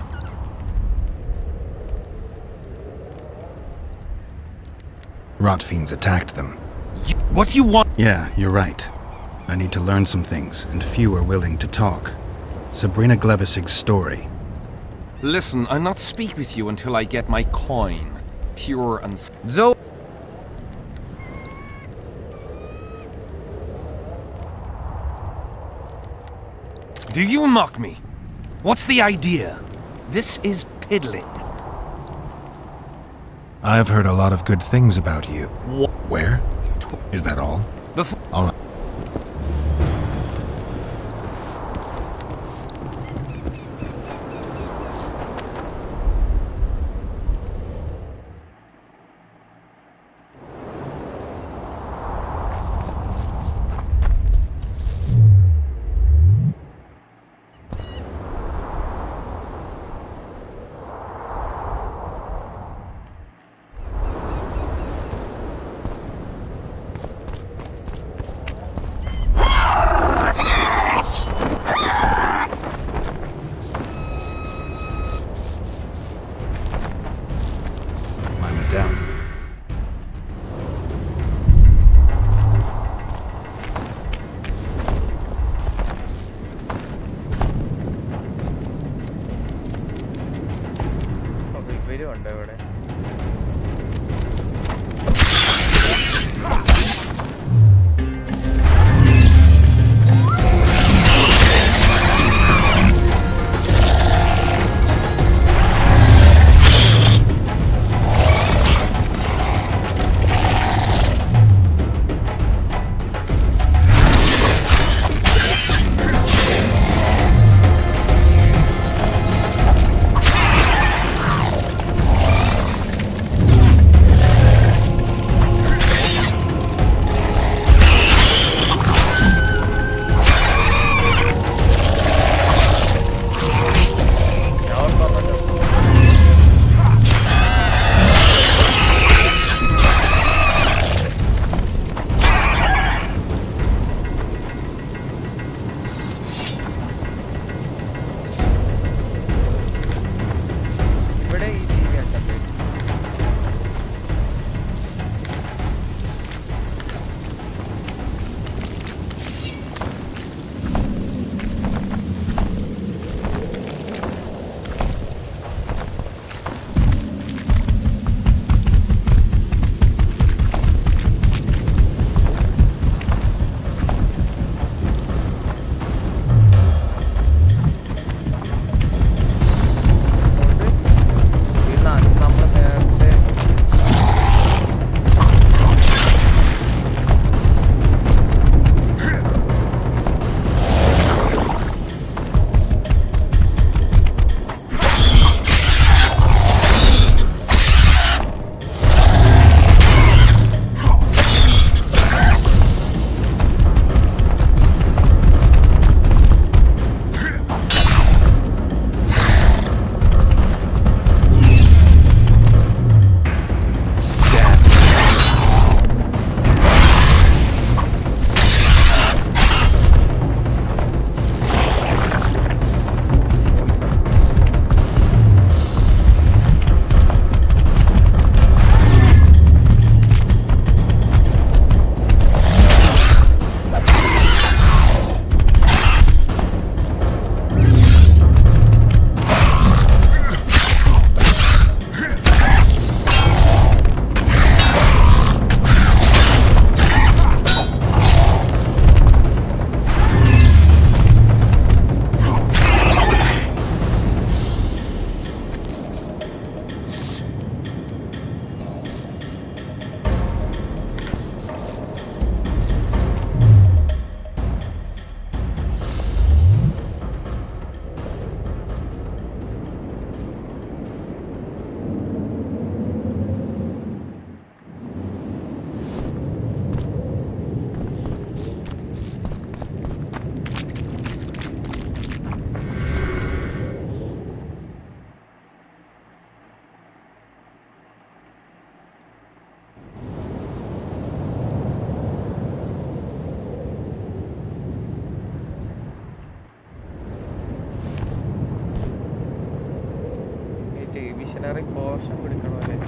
Speaker 7: Rot fiends attacked them.
Speaker 4: What do you want?
Speaker 7: Yeah, you're right. I need to learn some things, and few are willing to talk. Sabrina Glevisig's story.
Speaker 4: Listen, I'll not speak with you until I get my coin. Pure and... Though... Do you mock me? What's the idea? This is piddling.
Speaker 7: I've heard a lot of good things about you.
Speaker 4: What?
Speaker 7: Where? Is that all? All right.
Speaker 1: Legendary potion പിടിക്കണമല്ലേ?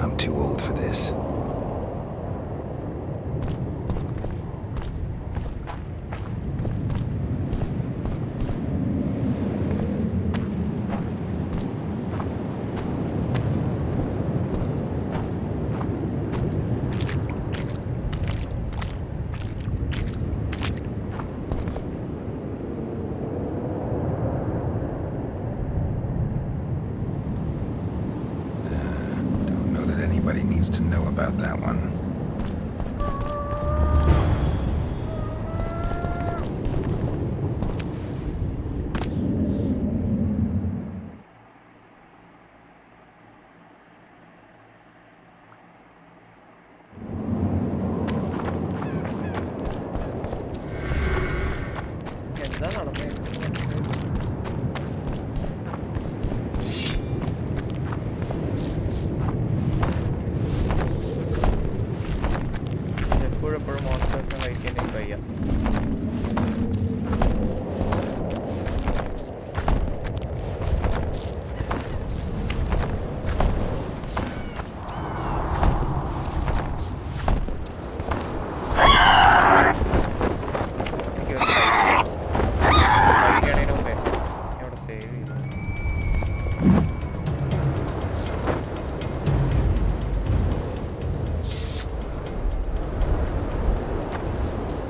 Speaker 7: I'm too old for this. Nobody needs to know about that one.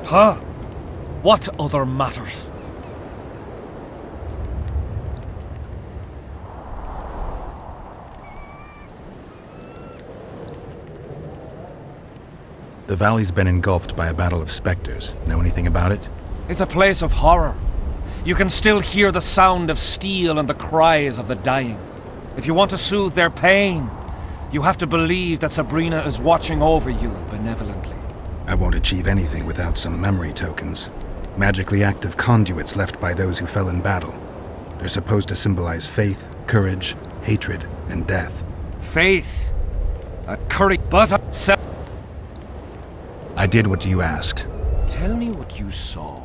Speaker 4: Huh? What other matters?
Speaker 7: The valley's been engulfed by a battle of specters. Know anything about it?
Speaker 4: It's a place of horror. You can still hear the sound of steel and the cries of the dying. If you want to soothe their pain, you have to believe that Sabrina is watching over you benevolently.
Speaker 7: I won't achieve anything without some memory tokens. Magically active conduits left by those who fell in battle. They're supposed to symbolize faith, courage, hatred, and death.
Speaker 4: Faith? Courage, but
Speaker 7: I did what you asked.
Speaker 4: Tell me what you saw.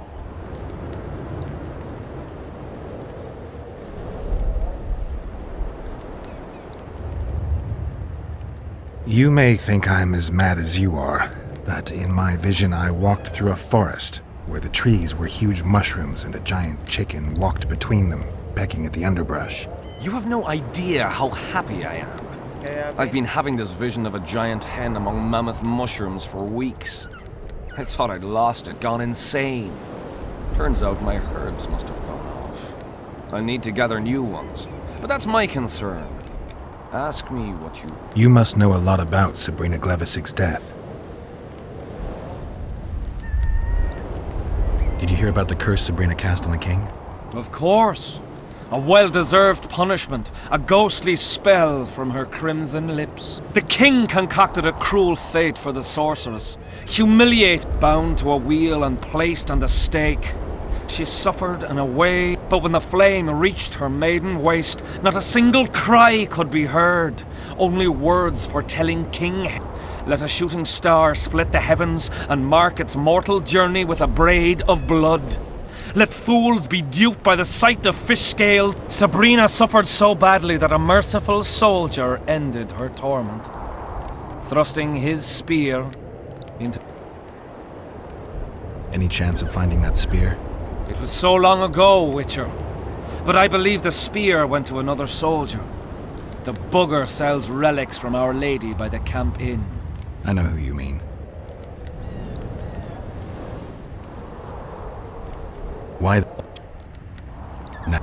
Speaker 7: You may think I'm as mad as you are, but in my vision I walked through a forest where the trees were huge mushrooms and a giant chicken walked between them, pecking at the underbrush.
Speaker 4: You have no idea how happy I am. I've been having this vision of a giant hen among mammoth mushrooms for weeks. I thought I'd lost it, gone insane. Turns out my herbs must have gone off. I need to gather new ones, but that's my concern. Ask me what you...
Speaker 7: You must know a lot about Sabrina Glevisig's death. Did you hear about the curse Sabrina cast on the king?
Speaker 4: Of course. A well-deserved punishment, a ghostly spell from her crimson lips. The king concocted a cruel fate for the sorceress, humiliated, bound to a wheel and placed on the stake. She suffered in a way, but when the flame reached her maiden waist, not a single cry could be heard, only words foretelling king. Let a shooting star split the heavens and mark its mortal journey with a braid of blood. Let fools be duped by the sight of fish scales. Sabrina suffered so badly that a merciful soldier ended her torment, thrusting his spear into...
Speaker 7: Any chance of finding that spear?
Speaker 4: It was so long ago, Witcher. But I believe the spear went to another soldier. The bugger sells relics from Our Lady by the Camp Inn.
Speaker 7: I know who you mean. Why? No.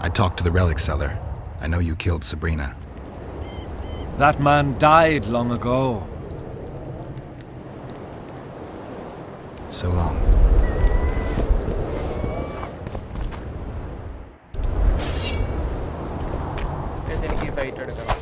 Speaker 7: I talked to the relic seller. I know you killed Sabrina.
Speaker 4: That man died long ago.
Speaker 7: So long.
Speaker 1: എനിക്ക് ഈ fight എടുക്കണം.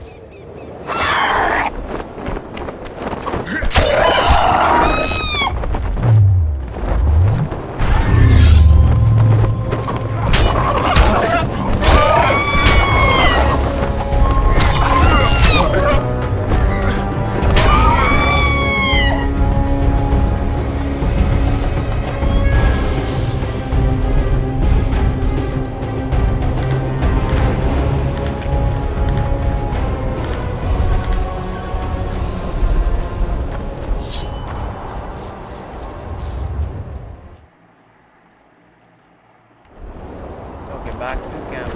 Speaker 1: Back to camp.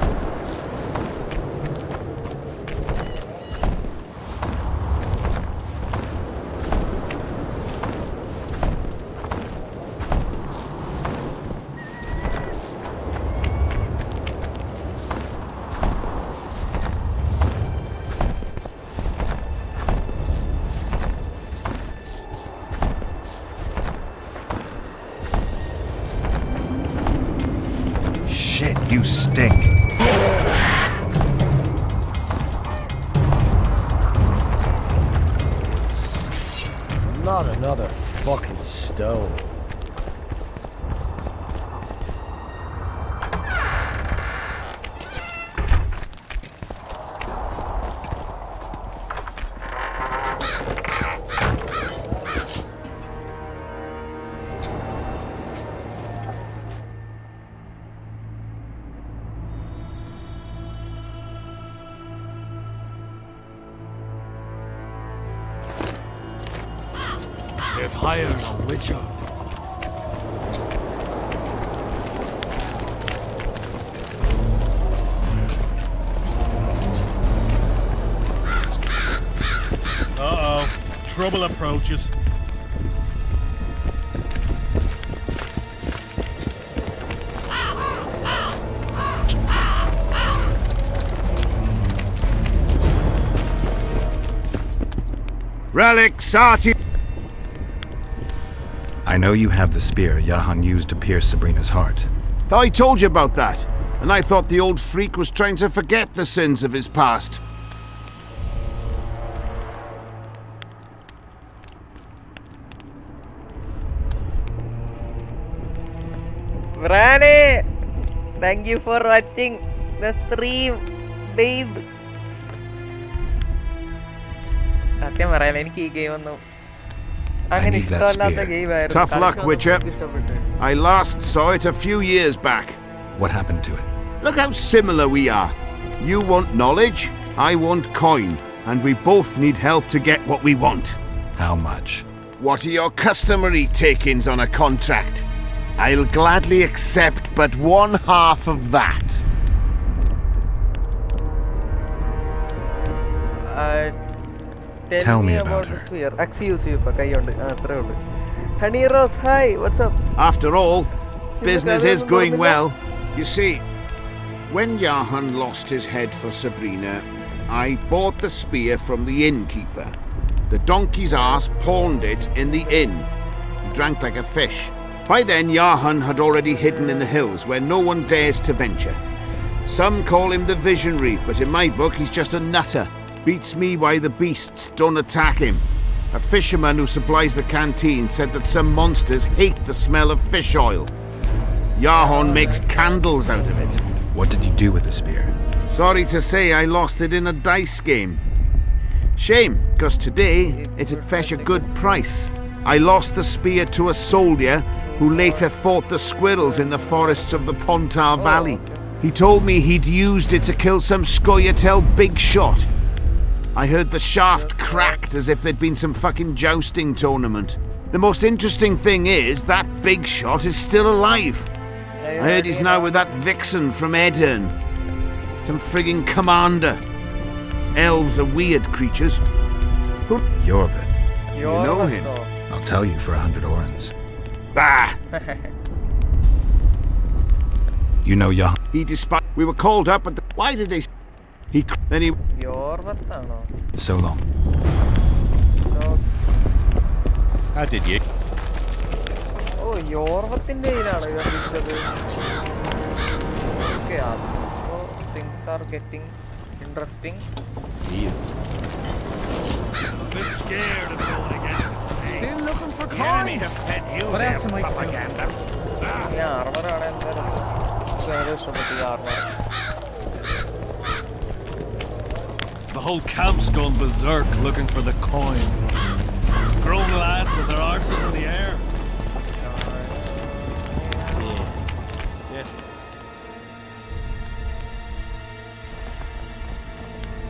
Speaker 5: Shit, you stink.
Speaker 14: Not another fucking stone.
Speaker 10: They've hired a witcher.
Speaker 14: Uh-oh. Trouble approaches.
Speaker 8: Relic Sati.
Speaker 7: I know you have the spear Yahan used to pierce Sabrina's heart.
Speaker 8: I told you about that, and I thought the old freak was trying to forget the sins of his past.
Speaker 1: Rane, thank you for watching the stream, babe. സത്യം പറയാൻ എനിക്ക് ഈ game ഒന്നും അങ്ങനെ ഇഷ്ടമല്ലാത്ത ഗെയിമായിരുന്നു.
Speaker 8: Tough luck, Witcher. I last saw it a few years back.
Speaker 7: What happened to it?
Speaker 8: Look how similar we are. You want knowledge, I want coin, and we both need help to get what we want.
Speaker 7: How much?
Speaker 8: What are your customary takings on a contract? I'll gladly accept but 1/2 of that.
Speaker 7: Tell me about her.
Speaker 1: Honey Rose, hi, what's up?
Speaker 8: After all, business is going well. You see, when Yahan lost his head for Sabrina, I bought the spear from the innkeeper. The donkey's ass pawned it in the inn. He drank like a fish. By then, Yahan had already hidden in the hills where no one dares to venture. Some call him the visionary, but in my book, he's just a nutter. Beats me why the beasts don't attack him. A fisherman who supplies the canteen said that some monsters hate the smell of fish oil. Yahan makes candles out of it.
Speaker 7: What did you do with the spear?
Speaker 8: Sorry to say I lost it in a dice game. Shame, because today it'd fetch a good price.
Speaker 15: I lost the spear to a soldier who later fought the squirrels in the forests of the Pontar Valley. He told me he'd used it to kill some Scoia'tael big shot. I heard the shaft cracked as if there'd been some fucking jousting tournament. The most interesting thing is that big shot is still alive. I heard he's now with that vixen from Edirn. Some frigging commander. Elves are weird creatures.
Speaker 7: Yorvith.
Speaker 15: You know him?
Speaker 7: I'll tell you for 100 orens.
Speaker 15: Bah!
Speaker 7: You know Yah.
Speaker 15: He despite. We were called up, but why did they? He then he.
Speaker 7: So long.
Speaker 5: How did you?
Speaker 1: Oh, Yorvathinte kayilana idu. Okay, so things are getting interesting.
Speaker 5: See you.
Speaker 4: A bit scared of going against the sea.
Speaker 14: Still looking for
Speaker 4: The enemy
Speaker 14: coins.
Speaker 4: have fed you
Speaker 14: What
Speaker 4: their
Speaker 14: else am I to do?
Speaker 4: propaganda.
Speaker 1: Yeah, armor aanu armor.
Speaker 4: The whole camp's gone berserk looking for the coin. Grown lads with their arses in the air.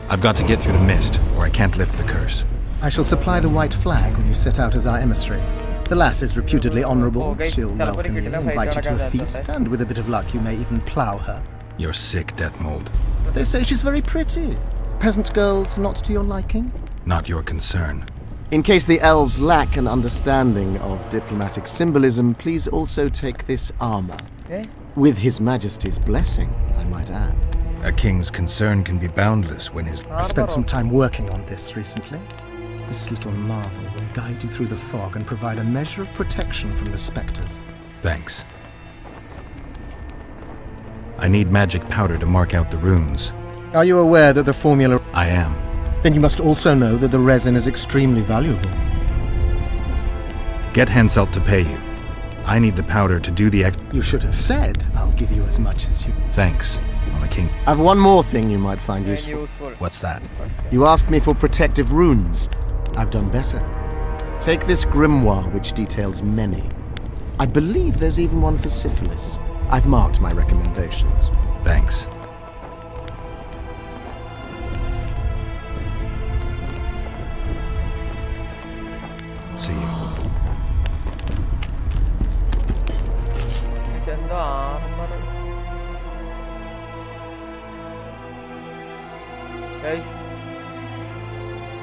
Speaker 7: I've got to get through the mist, or I can't lift the curse.
Speaker 9: I shall supply the white flag when you set out as our emissary. The lass is reputedly honourable. She'll welcome you, invite you to a feast, and with a bit of luck you may even plough her.
Speaker 7: You're sick, Deathmold.
Speaker 9: They say she's very pretty. Peasant girls not to your liking?
Speaker 7: Not your concern.
Speaker 9: In case the elves lack an understanding of diplomatic symbolism, please also take this armor. With His Majesty's blessing, I might add.
Speaker 7: A king's concern can be boundless when his...
Speaker 9: I spent some time working on this recently. This little marvel will guide you through the fog and provide a measure of protection from the spectres.
Speaker 7: Thanks. I need magic powder to mark out the runes.
Speaker 9: Are you aware that the formula...
Speaker 7: I am.
Speaker 9: Then you must also know that the resin is extremely valuable.
Speaker 7: Get Henselt to pay you. I need the powder to do the...
Speaker 9: You should have said, I'll give you as much as you...
Speaker 7: Thanks, on the king.
Speaker 9: I've one more thing you might find useful.
Speaker 7: What's that?
Speaker 9: You asked me for protective runes. I've done better. Take this grimoire, which details many. I believe there's even one for syphilis. I've marked my recommendations.
Speaker 7: Thanks. See you.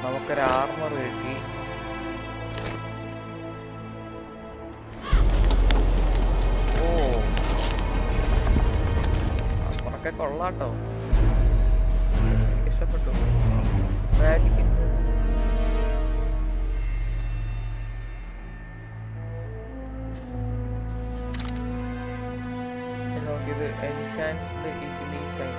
Speaker 1: നമുക്കൊരു armour കിട്ടി. ഓ, അപ്പറൊക്കെ കൊള്ളാട്ടോ. ഇഷ്ടപ്പെട്ടു. Magic ഇത് enchanted easily fine.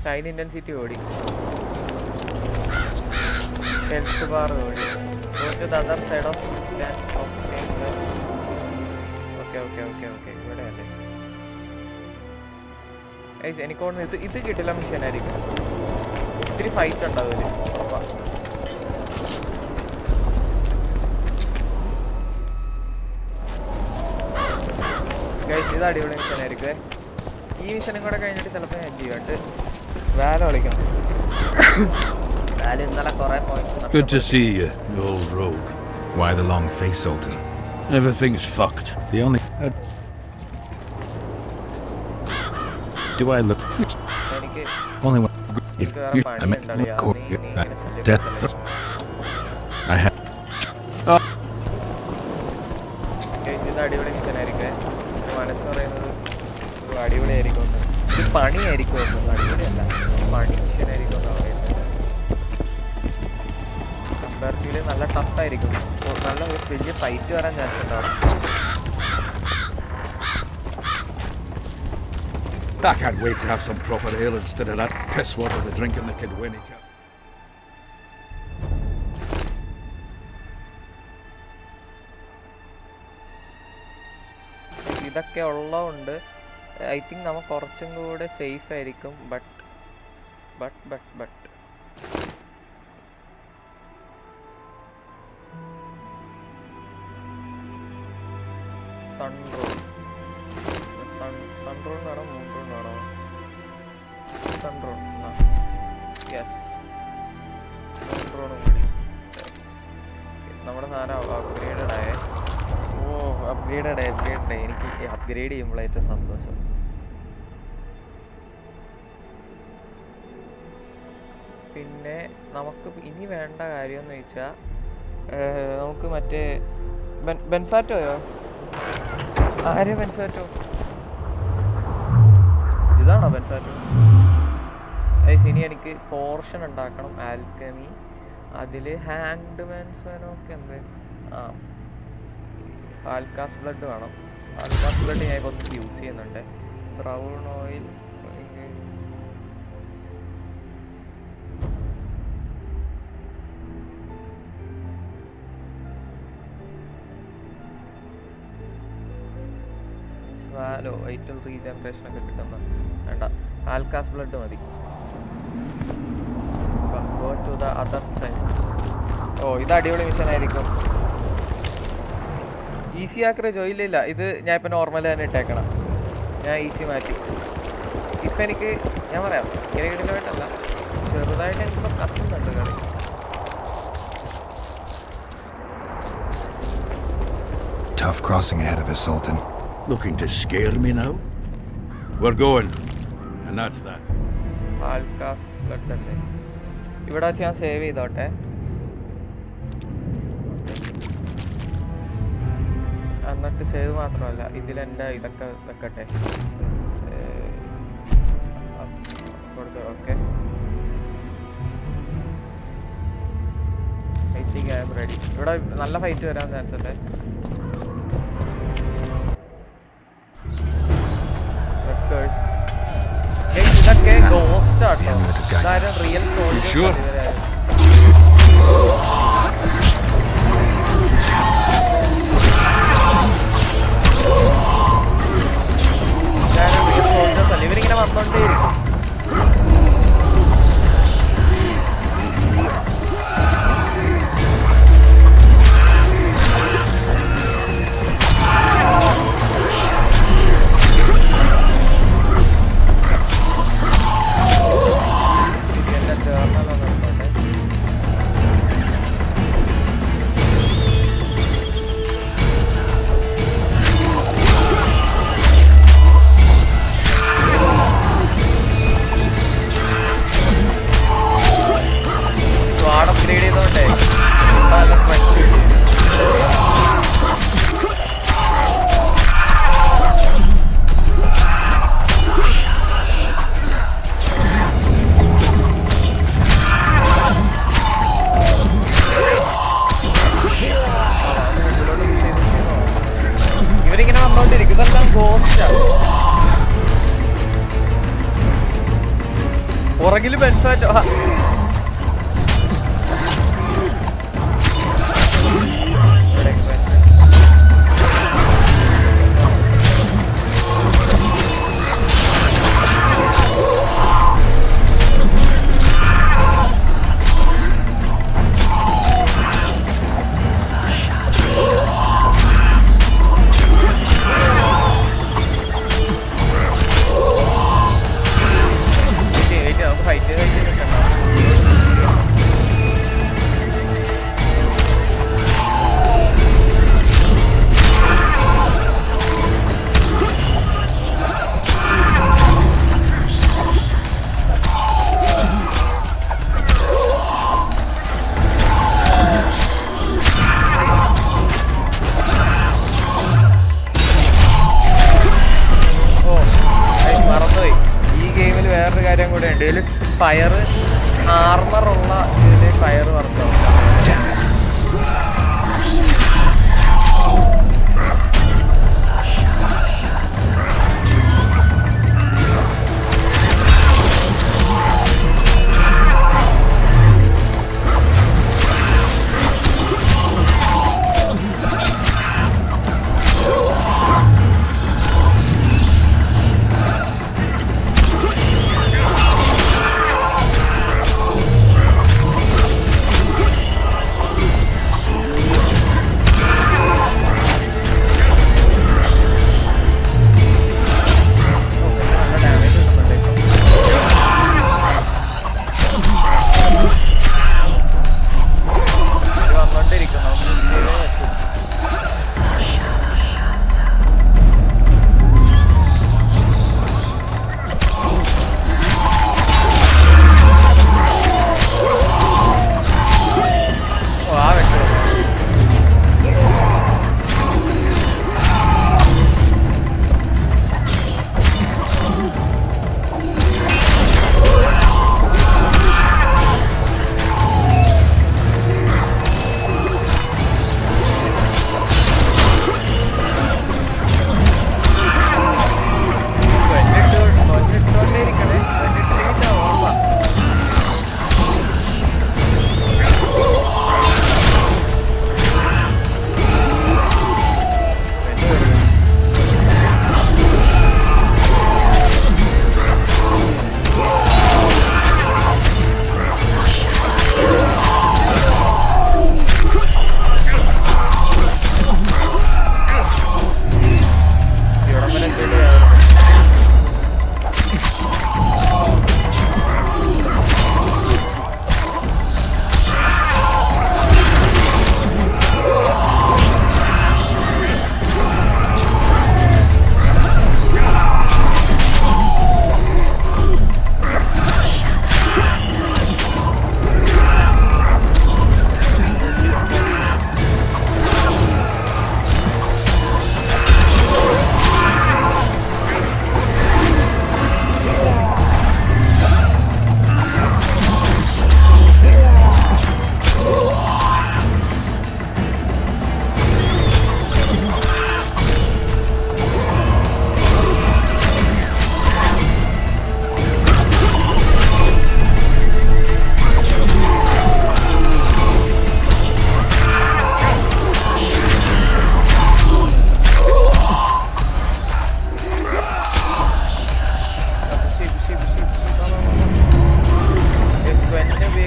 Speaker 1: Shine intensity ഓടി, health bar ഓടി. Go to the other side of okay okay okay okay ഇവിടെ അല്ലേ. എനിക്ക് തോന്നുന്നു ഇത് കിട്ടില്ല മിഷനായിരിക്കും. ഒത്തിരി ഫൈറ്റ് ഉണ്ടാവില്ല. ഇത് അടിപൊളി മിഷനായിരിക്കും. ഈ മിഷനും കൂടെ കഴിഞ്ഞിട്ട് ചിലപ്പോൾ ഞാൻ ചെയ്യാണ്ട് വാല കളിക്കണം. വാല ഇന്നലെ കുറെ point.
Speaker 10: Good to see you, you old rogue.
Speaker 7: Why the long face, Sultan?
Speaker 10: Everything's fucked.
Speaker 7: The only... Do I look... Only one... If you... I meant... Death... I have...
Speaker 1: ഇത് അടിപൊളി മിഷനായിരിക്കും. മനസ്സ് പറയുന്നത് അടിപൊളിയായിരിക്കും. ഇത് പണിയായിരിക്കും. അടിപൊളിയല്ല, പണി മിഷനായിരിക്കും എന്നാണ് പറയുന്നത്. കമ്പാരിറ്റീവ്ലി നല്ല ടഫായിരിക്കും. നല്ല വലിയ ഫൈറ്റ് വരാൻ ചാൻസ് ഉണ്ടാവും.
Speaker 10: I can't wait to have some proper ale instead of that piss water the drinking the kid when he can.
Speaker 1: ഇതൊക്കെ ഉള്ളതുകൊണ്ട് ഐ തിങ്ക് നമ്മൾ കുറച്ചും കൂടെ സേഫ് ആയിരിക്കും. ബട്ട് സൺറോൺ വേണോ മൂൺറോൺ വേണോ? സൺറോൺ. യെസ്, മൂൺറോണും കൂടി. നമ്മുടെ സാധനം അപ്ഗ്രേഡഡ് ആയേ. അപ്ഗ്രേഡഡ് എനിക്ക് അപ്ഗ്രേഡ് ചെയ്യുമ്പോൾ ഏറ്റവും സന്തോഷം. പിന്നെ നമുക്ക് ഇനി വേണ്ട കാര്യം എന്ന് വെച്ചാൽ നമുക്ക് മറ്റേ ബെൻഫാറ്റോയോ? ആരെ ബെൻഫാറ്റോ? ഇതാണോ ബെൻഫാറ്റോ? ഇനി എനിക്ക് പോർഷൻ ഉണ്ടാക്കണം, ആൽക്കമി. അതിൽ ഹാൻഡ് മാൻസ് വേണമൊക്കെ എന്ത്? ആൽക്കാസ് ബ്ലഡ് വേണം. ആൽക്കാസ് ബ്ലഡ് ഞാൻ ഇപ്പോൾ ഒന്ന് യൂസ് ചെയ്യുന്നുണ്ട്. Brown oil swallow vital regeneration ഒക്കെ കിട്ടുന്ന വേണ്ട, ആൽക്കാസ് ബ്ലഡ് മതി. Go to the other side. ഇത് അടിപൊളി മിഷൻ ആയിരിക്കും. ഈസി ആക്കറ ജോയിലില്ല. ഇത് ഞാൻ ഇപ്പം നോർമൽ തന്നെ ഇട്ടേക്കണം. ഞാൻ ഈസി മാറ്റി. ഇപ്പം എനിക്ക് ഞാൻ പറയാം കിടകിടലായിട്ടല്ല, ചെറുതായിട്ട് എനിക്കിപ്പം കത്തുന്നുണ്ട് കളി.
Speaker 7: Tough crossing ahead of us, Sultan.
Speaker 16: Looking to scare me now? We're going, and that's that.
Speaker 1: Alukkas blood അല്ലേ? ഇവിടെ വെച്ച് ഞാൻ സേവ് ചെയ്തോട്ടെ. എന്നിട്ട് സേവ് മാത്രമല്ല, ഇതിലെൻ്റെ ഇതൊക്കെ വെക്കട്ടെ. കൊടുത്തു. Okay, fighting I am ready. ഇവിടെ നല്ല ഫൈറ്റ് വരാൻ ചാൻസ് അല്ലേ? ഇതൊക്കെ ഗോസ്റ്റ് ആട്ടോ, ഇതാരും റിയൽ സോൾജേഴ്സ്. അല്ല, ഇവരിങ്ങനെ വന്നോണ്ടേയിരിക്കും. ഇവരിങ്ങനെ വന്നോണ്ടിരിക്കും. ഇതെല്ലാം ഗോസ്റ്റാണ്. പുറകിൽ ബെൻഫാറ്റോ. ഇതിൽ ഫയർ ആർമറുള്ള ഇതിൽ ഫയർ വർക്കാവും.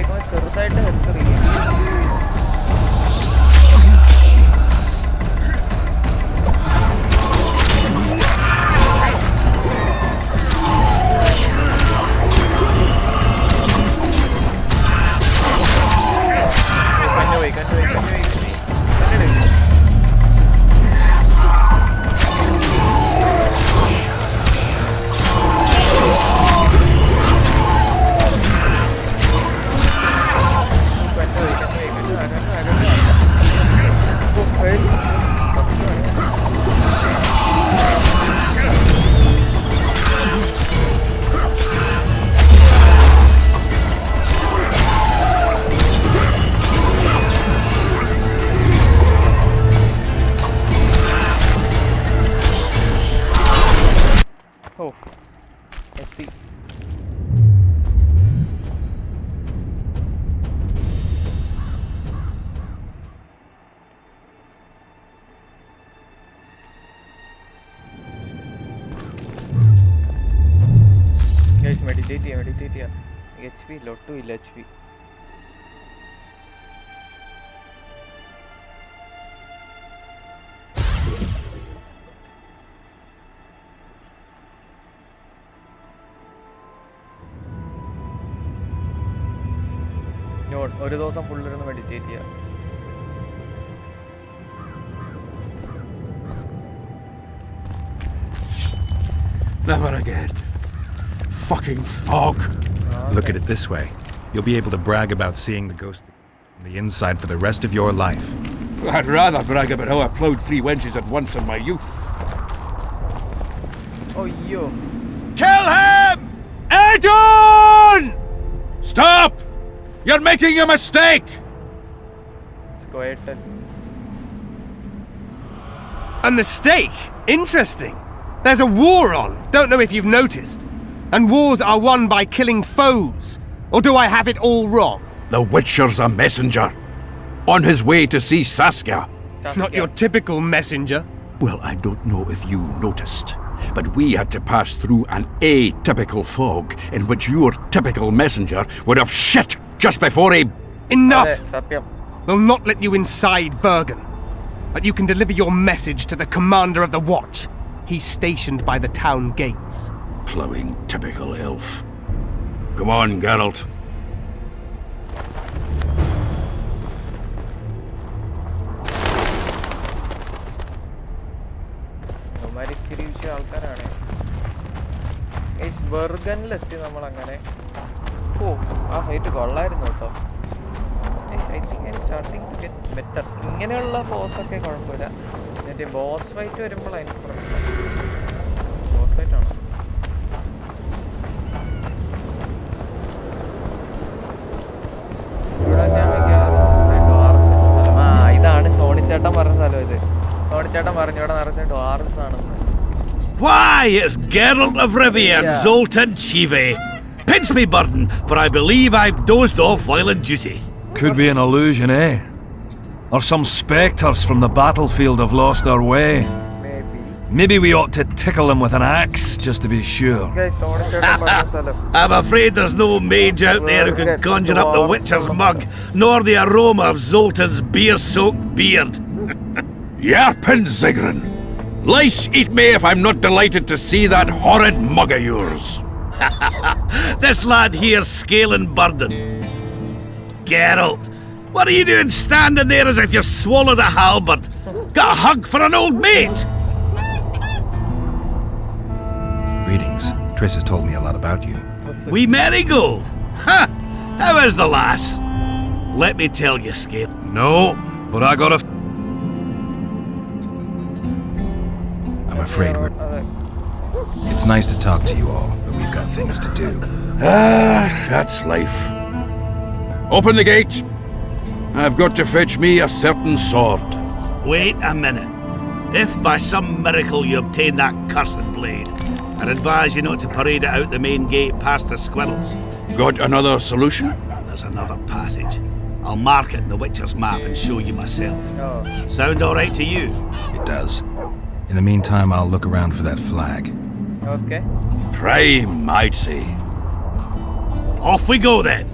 Speaker 1: കേൾക്കുമ്പോൾ ചെറുതായിട്ട് ഹെൽത്ത് റിലീസ്. മെഡിറ്റേറ്റ് ചെയ്യാം. HP ഇല്ല, ഒട്ടും ഇല്ല HP. ഒരു ദിവസം ഫുള്ളിരുന്ന് മെഡിറ്റേറ്റ് ചെയ്യാം.
Speaker 16: Never again. Fucking fog.
Speaker 7: Look at it this way. You'll be able to brag about seeing the ghost from the inside for the rest of your life.
Speaker 16: I'd rather brag about how I ploughed 3 wenches at once in my youth.
Speaker 1: Oh, yo.
Speaker 16: Kill him! Adon! Stop! You're making a mistake!
Speaker 6: A mistake? Interesting. There's a war on. Don't know if you've noticed. And wars are won by killing foes. Or do I have it all wrong?
Speaker 16: The Witcher's a messenger. On his way to see Saskia.
Speaker 6: Not your typical messenger.
Speaker 16: Well, I don't know if you noticed, but we had to pass through an atypical fog in which your typical messenger would have shit just before he...
Speaker 6: Enough! We'll not let you inside Bergen. But you can deliver your message to the commander of the watch. He's stationed by the town gates.
Speaker 16: Ploughing typical elf. Come on, Geralt.
Speaker 1: ബെർഗനിലെത്തി നമ്മൾ അങ്ങനെ. ഓ, ആ fight കൊള്ളായിരുന്നു കേട്ടോ. Better. ഇങ്ങനെയുള്ള ബോസൊക്കെ കുഴപ്പമില്ല. മറ്റേ boss fight വരുമ്പോൾ അതിന് പ്രശ്നം. ബോസ് ഫൈറ്റ് ആണ്. ഇതാണ് സോണിച്ചേട്ടൻ പറഞ്ഞ സ്ഥലം. ഇത് സോണിച്ചേട്ടൻ പറഞ്ഞു ഇവിടെ നിറഞ്ഞ ഡ്വാർസ് ആണെന്ന്.
Speaker 5: Why, it's Geralt of Rivia and Zoltan Chive. Pinch me, Burden, for I believe I've dozed off while in duty.
Speaker 4: Could be an illusion, eh? Or some spectres from the battlefield have lost their way. Maybe we ought to tickle them with an axe, just to be sure.
Speaker 5: I'm afraid there's no mage out there who can conjure up the Witcher's mug, nor the aroma of Zoltan's beer-soaked beard.
Speaker 16: Yarpin Zigrin! Lice eat me if I'm not delighted to see that horrid mug of yours.
Speaker 5: This lad here's scaling Burden. Geralt, what are you doing standing there as if you've swallowed a halberd? Got a hug for an old mate?
Speaker 7: Greetings. Triss has told me a lot about you.
Speaker 5: We Merigold? Ha! How is the lass? Let me tell you, Skip.
Speaker 4: No, but I got a...
Speaker 7: I'm afraid we're... It's nice to talk to you all, but we've got things to do.
Speaker 16: That's life. Open the gate. I've got to fetch me a certain sword.
Speaker 5: Wait a minute. If by some miracle you obtain that cursed blade, I'd advise you not to parade it out the main gate past the squirrels.
Speaker 16: Got another solution?
Speaker 5: There's another passage. I'll mark it in the Witcher's map and show you myself. Sound all right to you?
Speaker 7: It does. In the meantime, I'll look around for that flag.
Speaker 1: Okay.
Speaker 16: Prime, I'd say.
Speaker 5: Off we go then.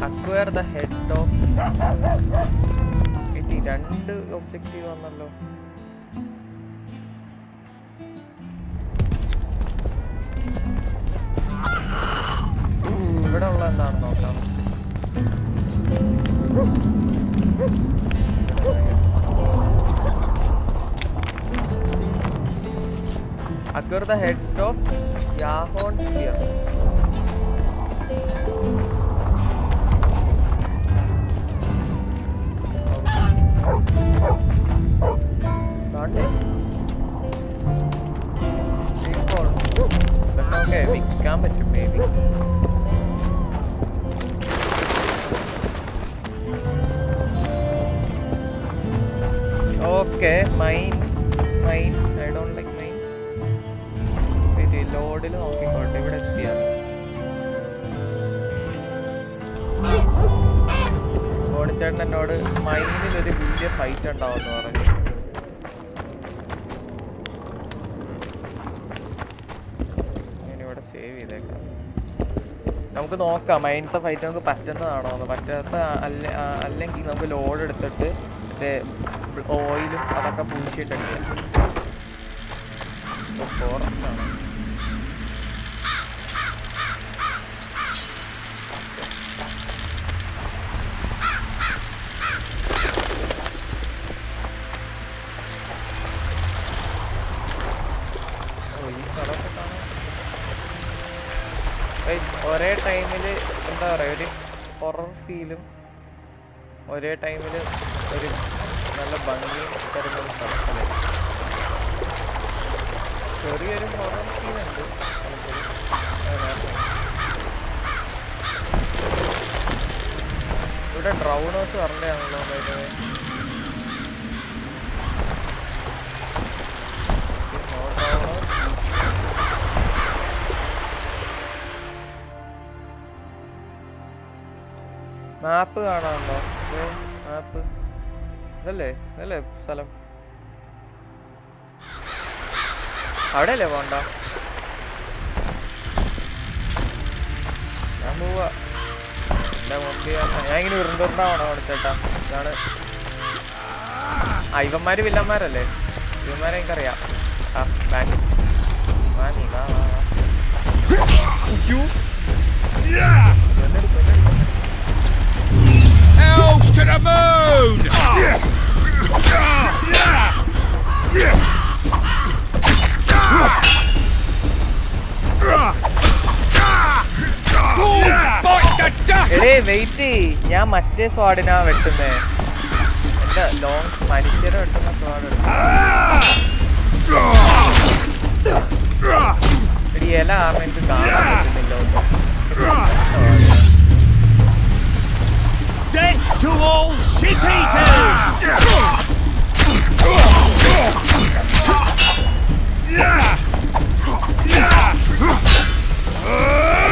Speaker 1: Acquire the head of. കിട്ടി 2 objective വന്നല്ലോ. ഇവിടെ ഉള്ള എന്താണ് നോക്കാം. Acquire the head of Yahon here. Okay, we can maybe. Okay, mine. I don't like mine. Wait, load il നോക്കിക്കോട്ടെ ഇവിടെ എത്തിയാ. ഓടിച്ചേട്ടൻ എന്നോട് മൈനിൽ ഒരു വലിയ ഫൈറ്റ് ഉണ്ടാവുമെന്ന് പറഞ്ഞു. നമുക്ക് നോക്കാം മൈൻഡത്തെ ഫൈറ്റ് നമുക്ക് പറ്റുന്നതാണോ എന്ന്. പറ്റാത്ത അല്ലെങ്കിൽ നമുക്ക് ലോഡ് എടുത്തിട്ട് മറ്റേ ഓയിലും അതൊക്കെ പൂശിയിട്ടുണ്ട്. ഫോറസ്റ്റാണ്. ഒരേ ടൈമിൽ എന്താ പറയുക ഒരു ഹൊറർ ഫീലും ഒരേ ടൈമിൽ ഒരു നല്ല ഭംഗിയും തരുന്ന സ്ഥലത്തില് ചെറിയൊരു ഹൊറർ ഫീലുണ്ട്. ഇവിടെ ഡ്രൗണേഴ്സ് പറഞ്ഞാണല്ലോ മാപ്പ് കാണാമല്ലോ. മാപ്പ് ഇതല്ലേ ഇതല്ലേ സ്ഥലം? അവിടെയല്ലേ പോണ്ട? ഞാൻ പോവാ. എൻ്റെ മുമ്പിൽ ഞാൻ ഇങ്ങനെ ഉരുണ്ടുണ്ടാവണോ ചേട്ടാ? ഇതാണ് ഇവന്മാര് വില്ലന്മാരല്ലേ? ഇവന്മാരെ എനിക്കറിയാം. ആ ബാങ്ക് വാങ്ങി വാ വാ വാ.
Speaker 5: Elves to the moon!
Speaker 1: Wait, ഞാൻ മറ്റേ സ്വാഡിനാ വെട്ടുന്നേ. എന്റെ ലോങ് മനുഷ്യരെ വെട്ടുന്ന സ്വാഡ് എടി ഇല കാരണം എനിക്ക് കാണാൻ പറ്റുന്നില്ല.
Speaker 5: Death to all shit-eaters!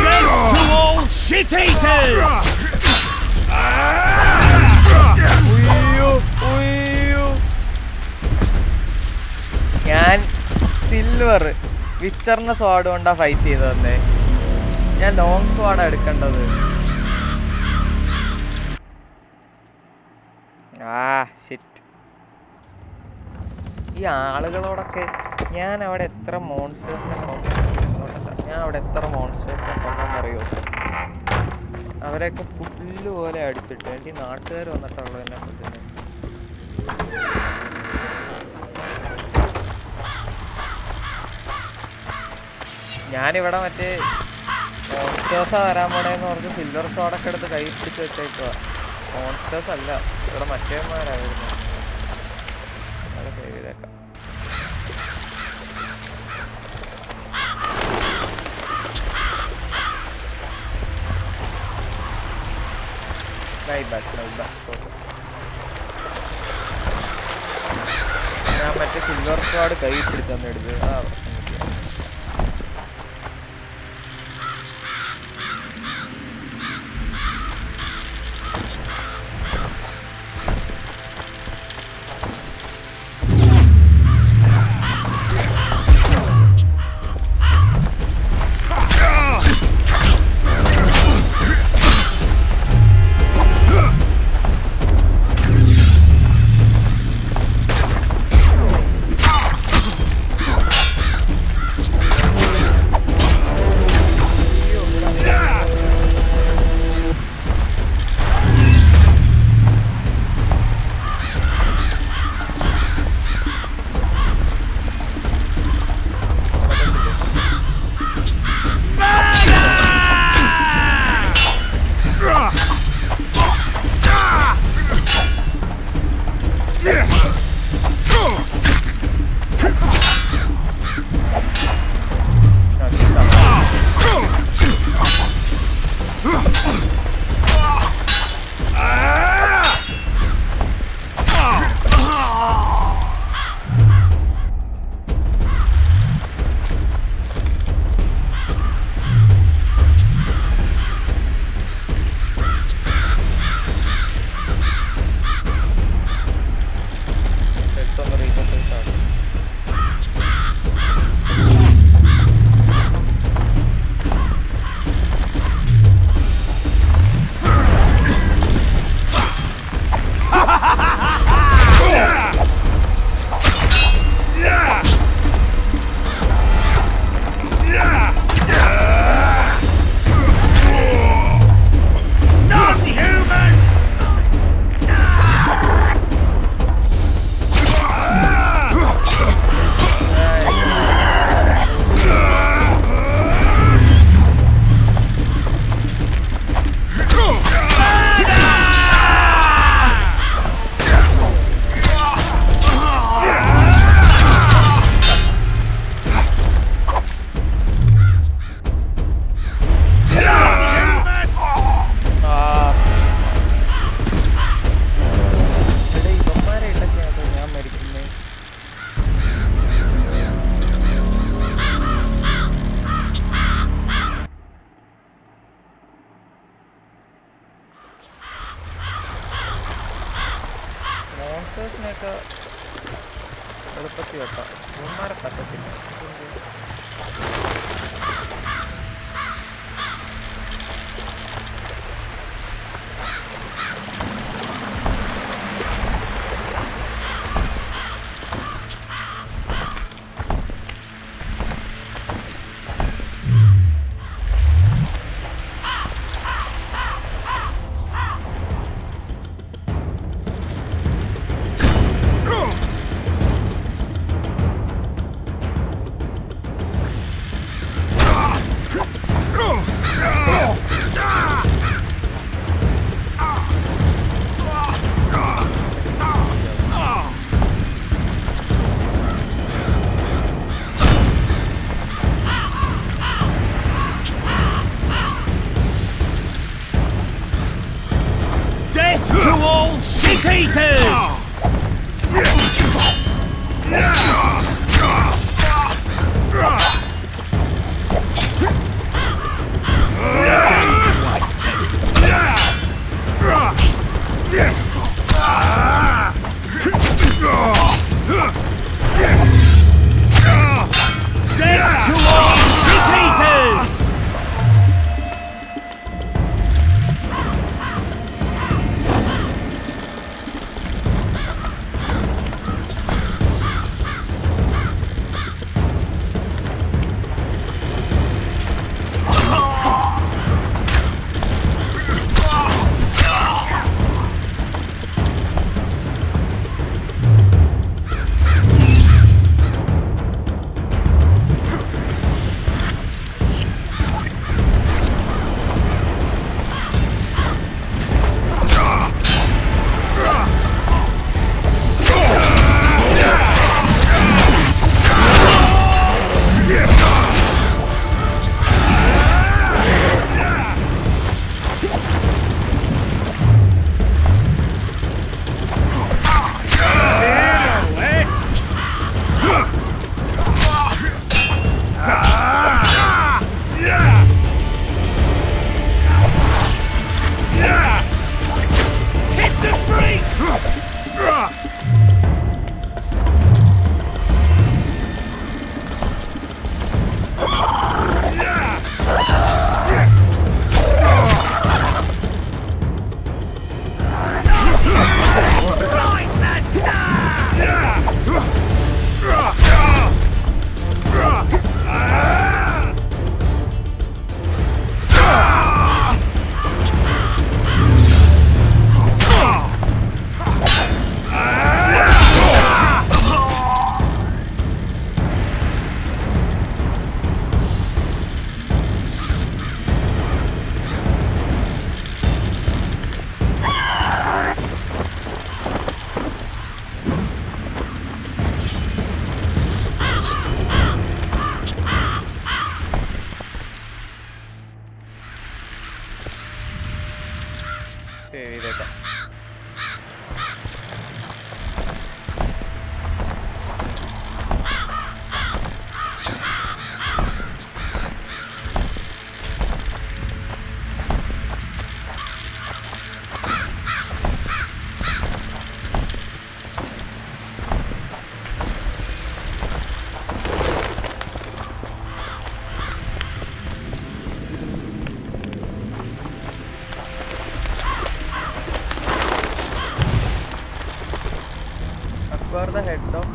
Speaker 5: Death to all shit-eaters!
Speaker 1: ഞാൻ സിൽവർ വിച്ചറിന്റെ സ്വാഡ് കൊണ്ടാ ഫൈറ്റ് ചെയ്ത് തന്നെ. ഞാൻ ലോങ് സ്വാഡാ എടുക്കേണ്ടത്. ഈ ആളുകളോടൊക്കെ ഞാൻ അവിടെ എത്ര മോൺസ്റ്റേഴ്സിനെ കൊണ്ടെന്നറിയോ? അവരെയൊക്കെ പുല്ല് പോലെ അടിച്ചിട്ട് എനിക്ക് നാട്ടുകാർ വന്നിട്ടുള്ളൂ എന്നെ കൊണ്ടുവരുന്നത്. ഞാനിവിടെ മറ്റേ മോൺസ്റ്റേഴ്സാ വരാൻ പോണേന്ന് പറഞ്ഞ് സിൽവർ സ്വാഡൊക്കെ എടുത്ത് കൈ പിടിച്ച് വെച്ചേക്കുക. മോൺസ്റ്റേഴ്സ് അല്ല, ഇവിടെ മറ്റേമാരായിരുന്നു. നല്ല സേവ് ചെയ്തേക്കാം. ഞാൻ മറ്റേ സിൽവർ സ്വാഡ് കൈ പിടിച്ചെന്ന് എടുത്ത് ഹണ്ടേഴ്സിനെയൊക്കെ എളുപ്പത്തിൽ വെക്കാം. ഇവന്മാരെ പറ്റത്തില്ല. Acquire the head of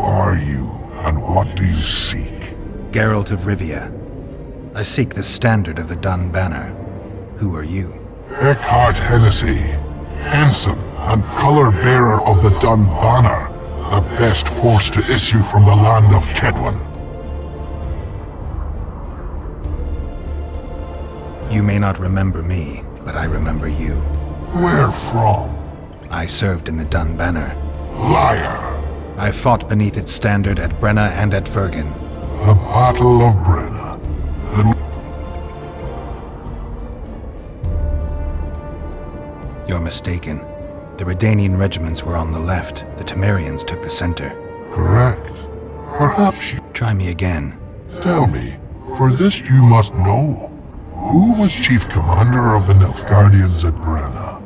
Speaker 17: are you, and what do you seek?
Speaker 7: Geralt of Rivia. I seek the standard of the Dun Banner. Who are you?
Speaker 17: Eckhart Hennessy, ensign and color-bearer of the Dun Banner, the best force to issue from the land of Kedwen.
Speaker 7: You may not remember me, but I remember you.
Speaker 17: Where from?
Speaker 7: I served in the Dun Banner.
Speaker 17: Liar!
Speaker 7: I fought beneath its standard at Brenna and at Vergen.
Speaker 17: The Battle of Brenna.
Speaker 7: You're mistaken. The Redanian regiments were on the left. The Temerians took the center.
Speaker 17: Correct. Perhaps you...
Speaker 7: Try me again.
Speaker 17: Tell me, for this you must know. Who was chief commander of the Nilfgaardians at Brenna?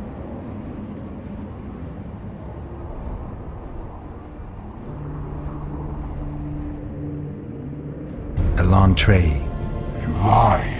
Speaker 7: Elan Trey.
Speaker 17: You lie.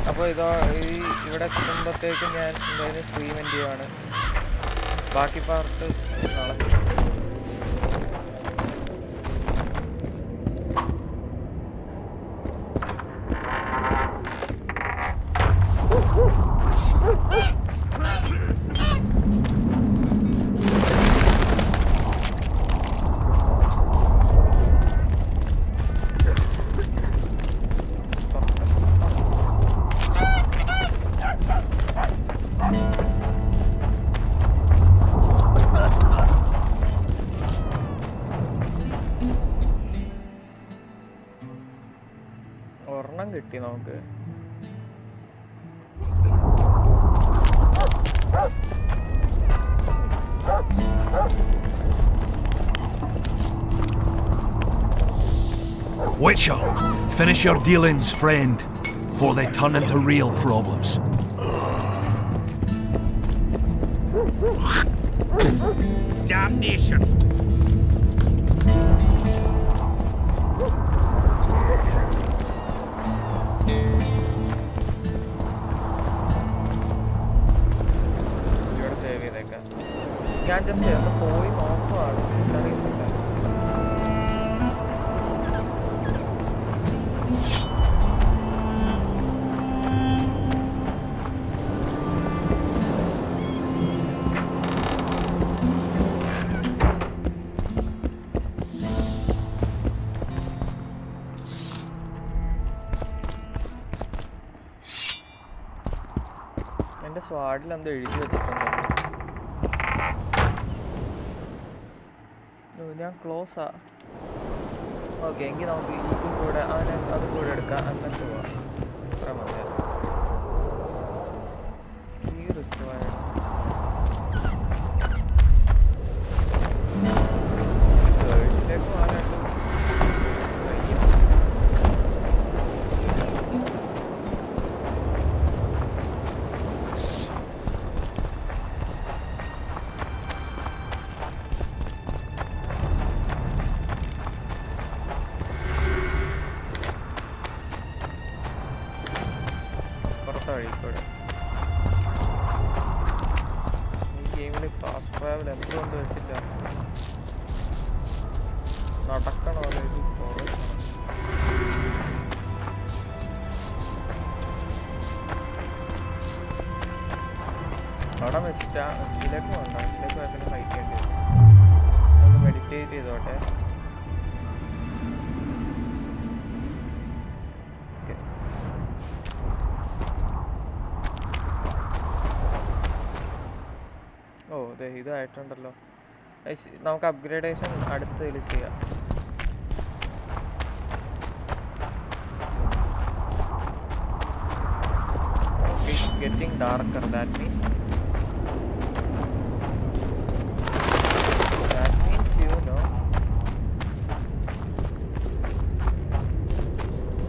Speaker 1: അപ്പോൾ ഇതാ ഇവിടെ എത്തുമ്പോഴത്തേക്കും ഞാൻ എന്തായാലും stream end ചെയ്യുവാണ്. ബാക്കി part നാളെ. വെള്ളം കിട്ടി നമുക്ക്.
Speaker 4: Witcher, finish your dealings, friend, before they turn into real problems.
Speaker 5: Damnation!
Speaker 1: ഇവിടെ സേവ് ചെയ്തേക്കാം. ഞാൻ ജസ്റ്റ് ഒന്ന് പോയി നോക്കുവാണ്. അറിയുന്നില്ല. എന്റെ സ്വാഡിൽ എന്തോ എഴുതി വെച്ചിട്ടുണ്ട്. ഞാൻ ക്ലോസാ. ഓക്കെ, എങ്കിൽ നമുക്ക് ഇതും കൂടെ അതും കൂടെ എടുക്കാം. എന്നിട്ട് പോവാം. ഇത്ര മതിയല്ലോ. ഈ റിക്വയർഡ് ഗേൾസിലേക്ക് പോകാനായിട്ട് വഴിക്കൂടെ. ഈ ഗെയിമിൽ ഫാസ്റ്റ് ട്രാവൽ എന്തുകൊണ്ട് വെച്ചില്ല? നടക്കണോ അല്ലെങ്കിൽ അവിടെ വെച്ചിട്ടാ ഇതിലേക്ക് വേണ്ട. ഇതിലേക്ക് വെച്ചിട്ട് ഫൈറ്റ് ചെയ്യേണ്ടി വരും. ഒന്ന് മെഡിറ്റേറ്റ് ചെയ്തോട്ടെ. ഓ അതെ, ഇതായിട്ടുണ്ടല്ലോ. നമുക്ക് അപ്ഗ്രേഡേഷൻ അടുത്തതിൽ ചെയ്യാം. It's getting darker, that means you know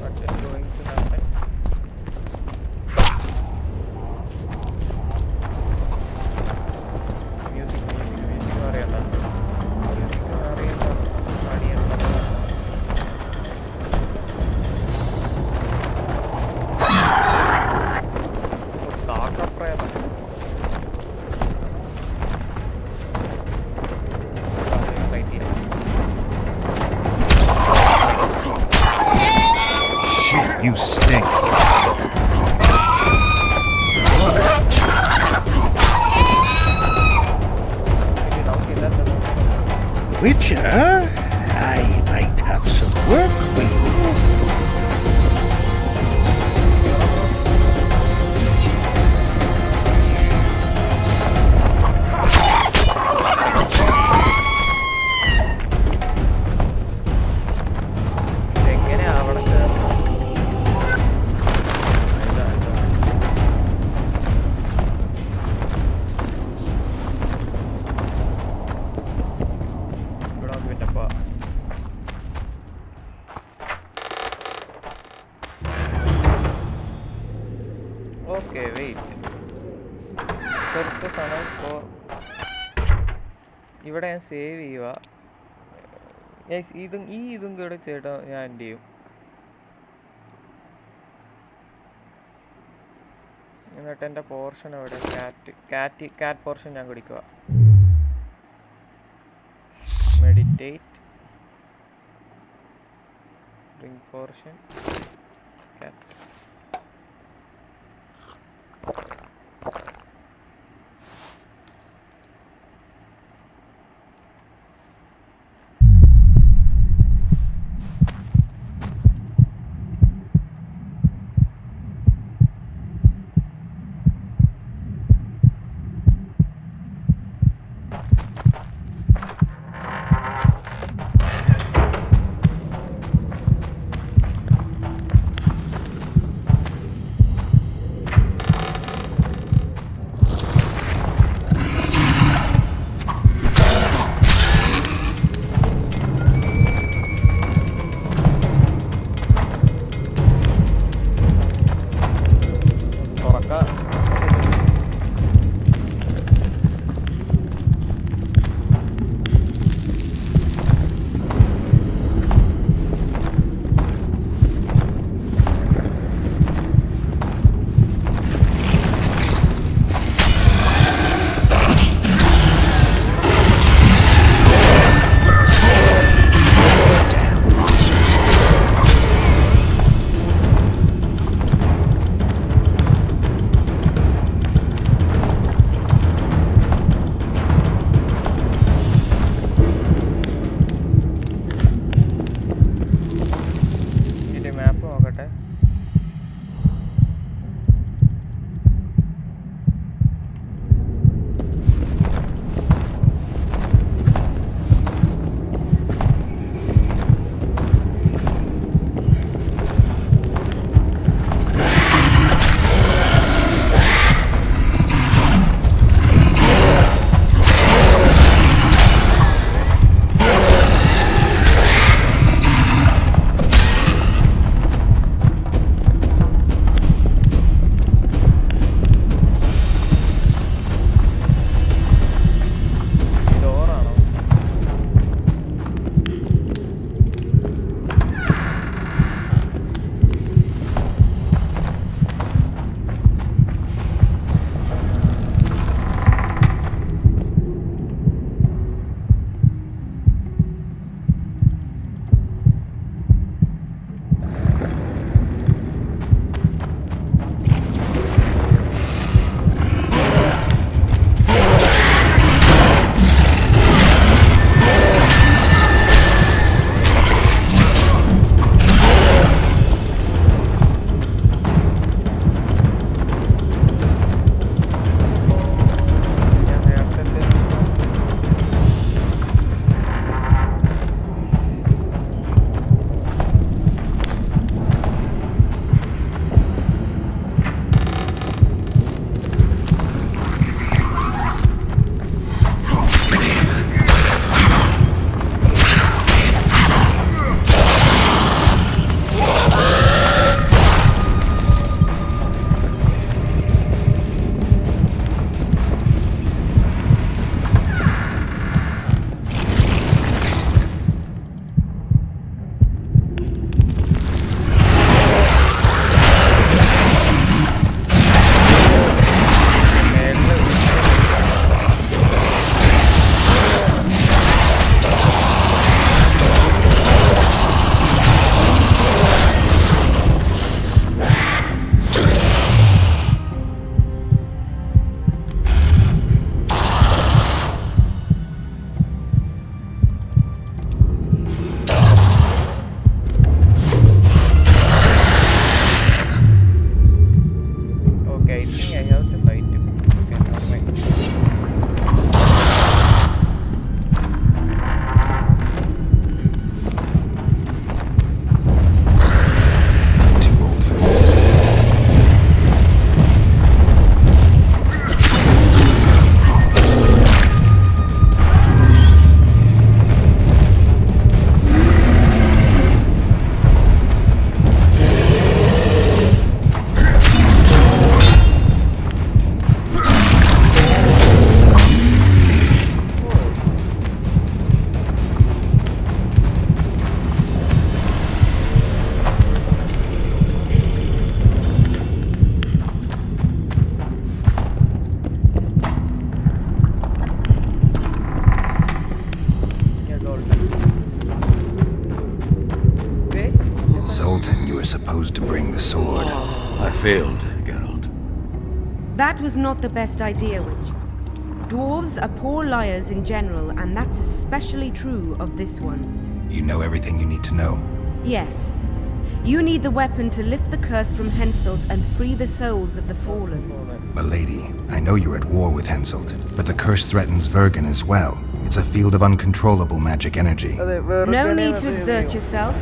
Speaker 1: what is going to happen. Music അറിയണ്ട.
Speaker 4: Shit, you stink.
Speaker 5: Witcher, I might have some work for you.
Speaker 1: Okay, wait. Search ആണ് ഇപ്പോൾ ഇവിടെ ഞാൻ സേവ് ചെയ്യുക. ഇതും കൂടെ ചേട്ടാ ഞാൻ എന്ത് ചെയ്യും? എന്നിട്ട് എൻ്റെ പോർഷൻ എവിടെ? കാറ്റ് പോർഷൻ ഞാൻ കുടിക്കുക. മെഡിറ്റേറ്റ്, ഡ്രിങ്ക് പോർഷൻ, കാറ്റ്. think I have to fight him. Okay, never mind.
Speaker 7: Zoltan, you were supposed to bring the sword.
Speaker 16: I failed, Geralt.
Speaker 12: That was not the best idea, Witcher. Dwarves are poor liars in general, and that's especially true of this one.
Speaker 7: You know everything you need to know?
Speaker 12: Yes. You need the weapon to lift the curse from Henselt and free the souls of the fallen.
Speaker 7: Milady, I know you're at war with Henselt, but the curse threatens Vergen as well. It's a field of uncontrollable magic energy.
Speaker 12: No need to exert yourself.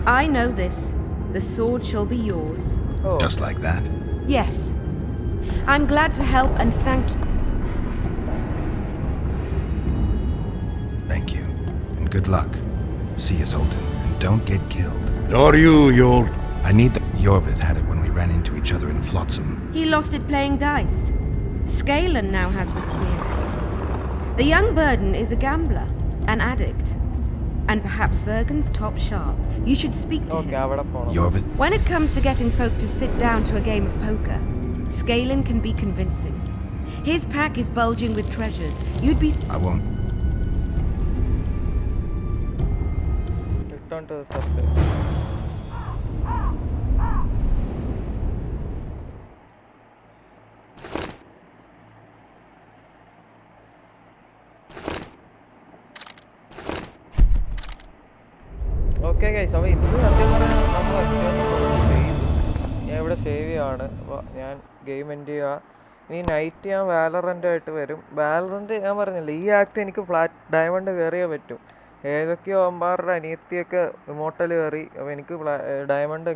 Speaker 12: I know this. The sword shall be yours.
Speaker 7: Just like that?
Speaker 12: Yes. I'm glad to help and thank you.
Speaker 7: Thank you. And good luck. See you, Zoltan. And don't get killed.
Speaker 16: Are you, Yord?
Speaker 7: I need the... Yorvith had it when we ran into each other in Flotsam.
Speaker 12: He lost it playing dice. Scalen now has the spear. The young Burden is a gambler, an addict. And perhaps Vergen's top sharp. You should speak to him.
Speaker 7: Yorvith.
Speaker 12: When it comes to getting folk to sit down to a game of poker, Scalen can be convincing. His pack is bulging with treasures. You'd be...
Speaker 7: I won't.
Speaker 1: Return to the surface. Okay guys, so this is save game India. Night Valorant Valorant act flat diamond immortal diamond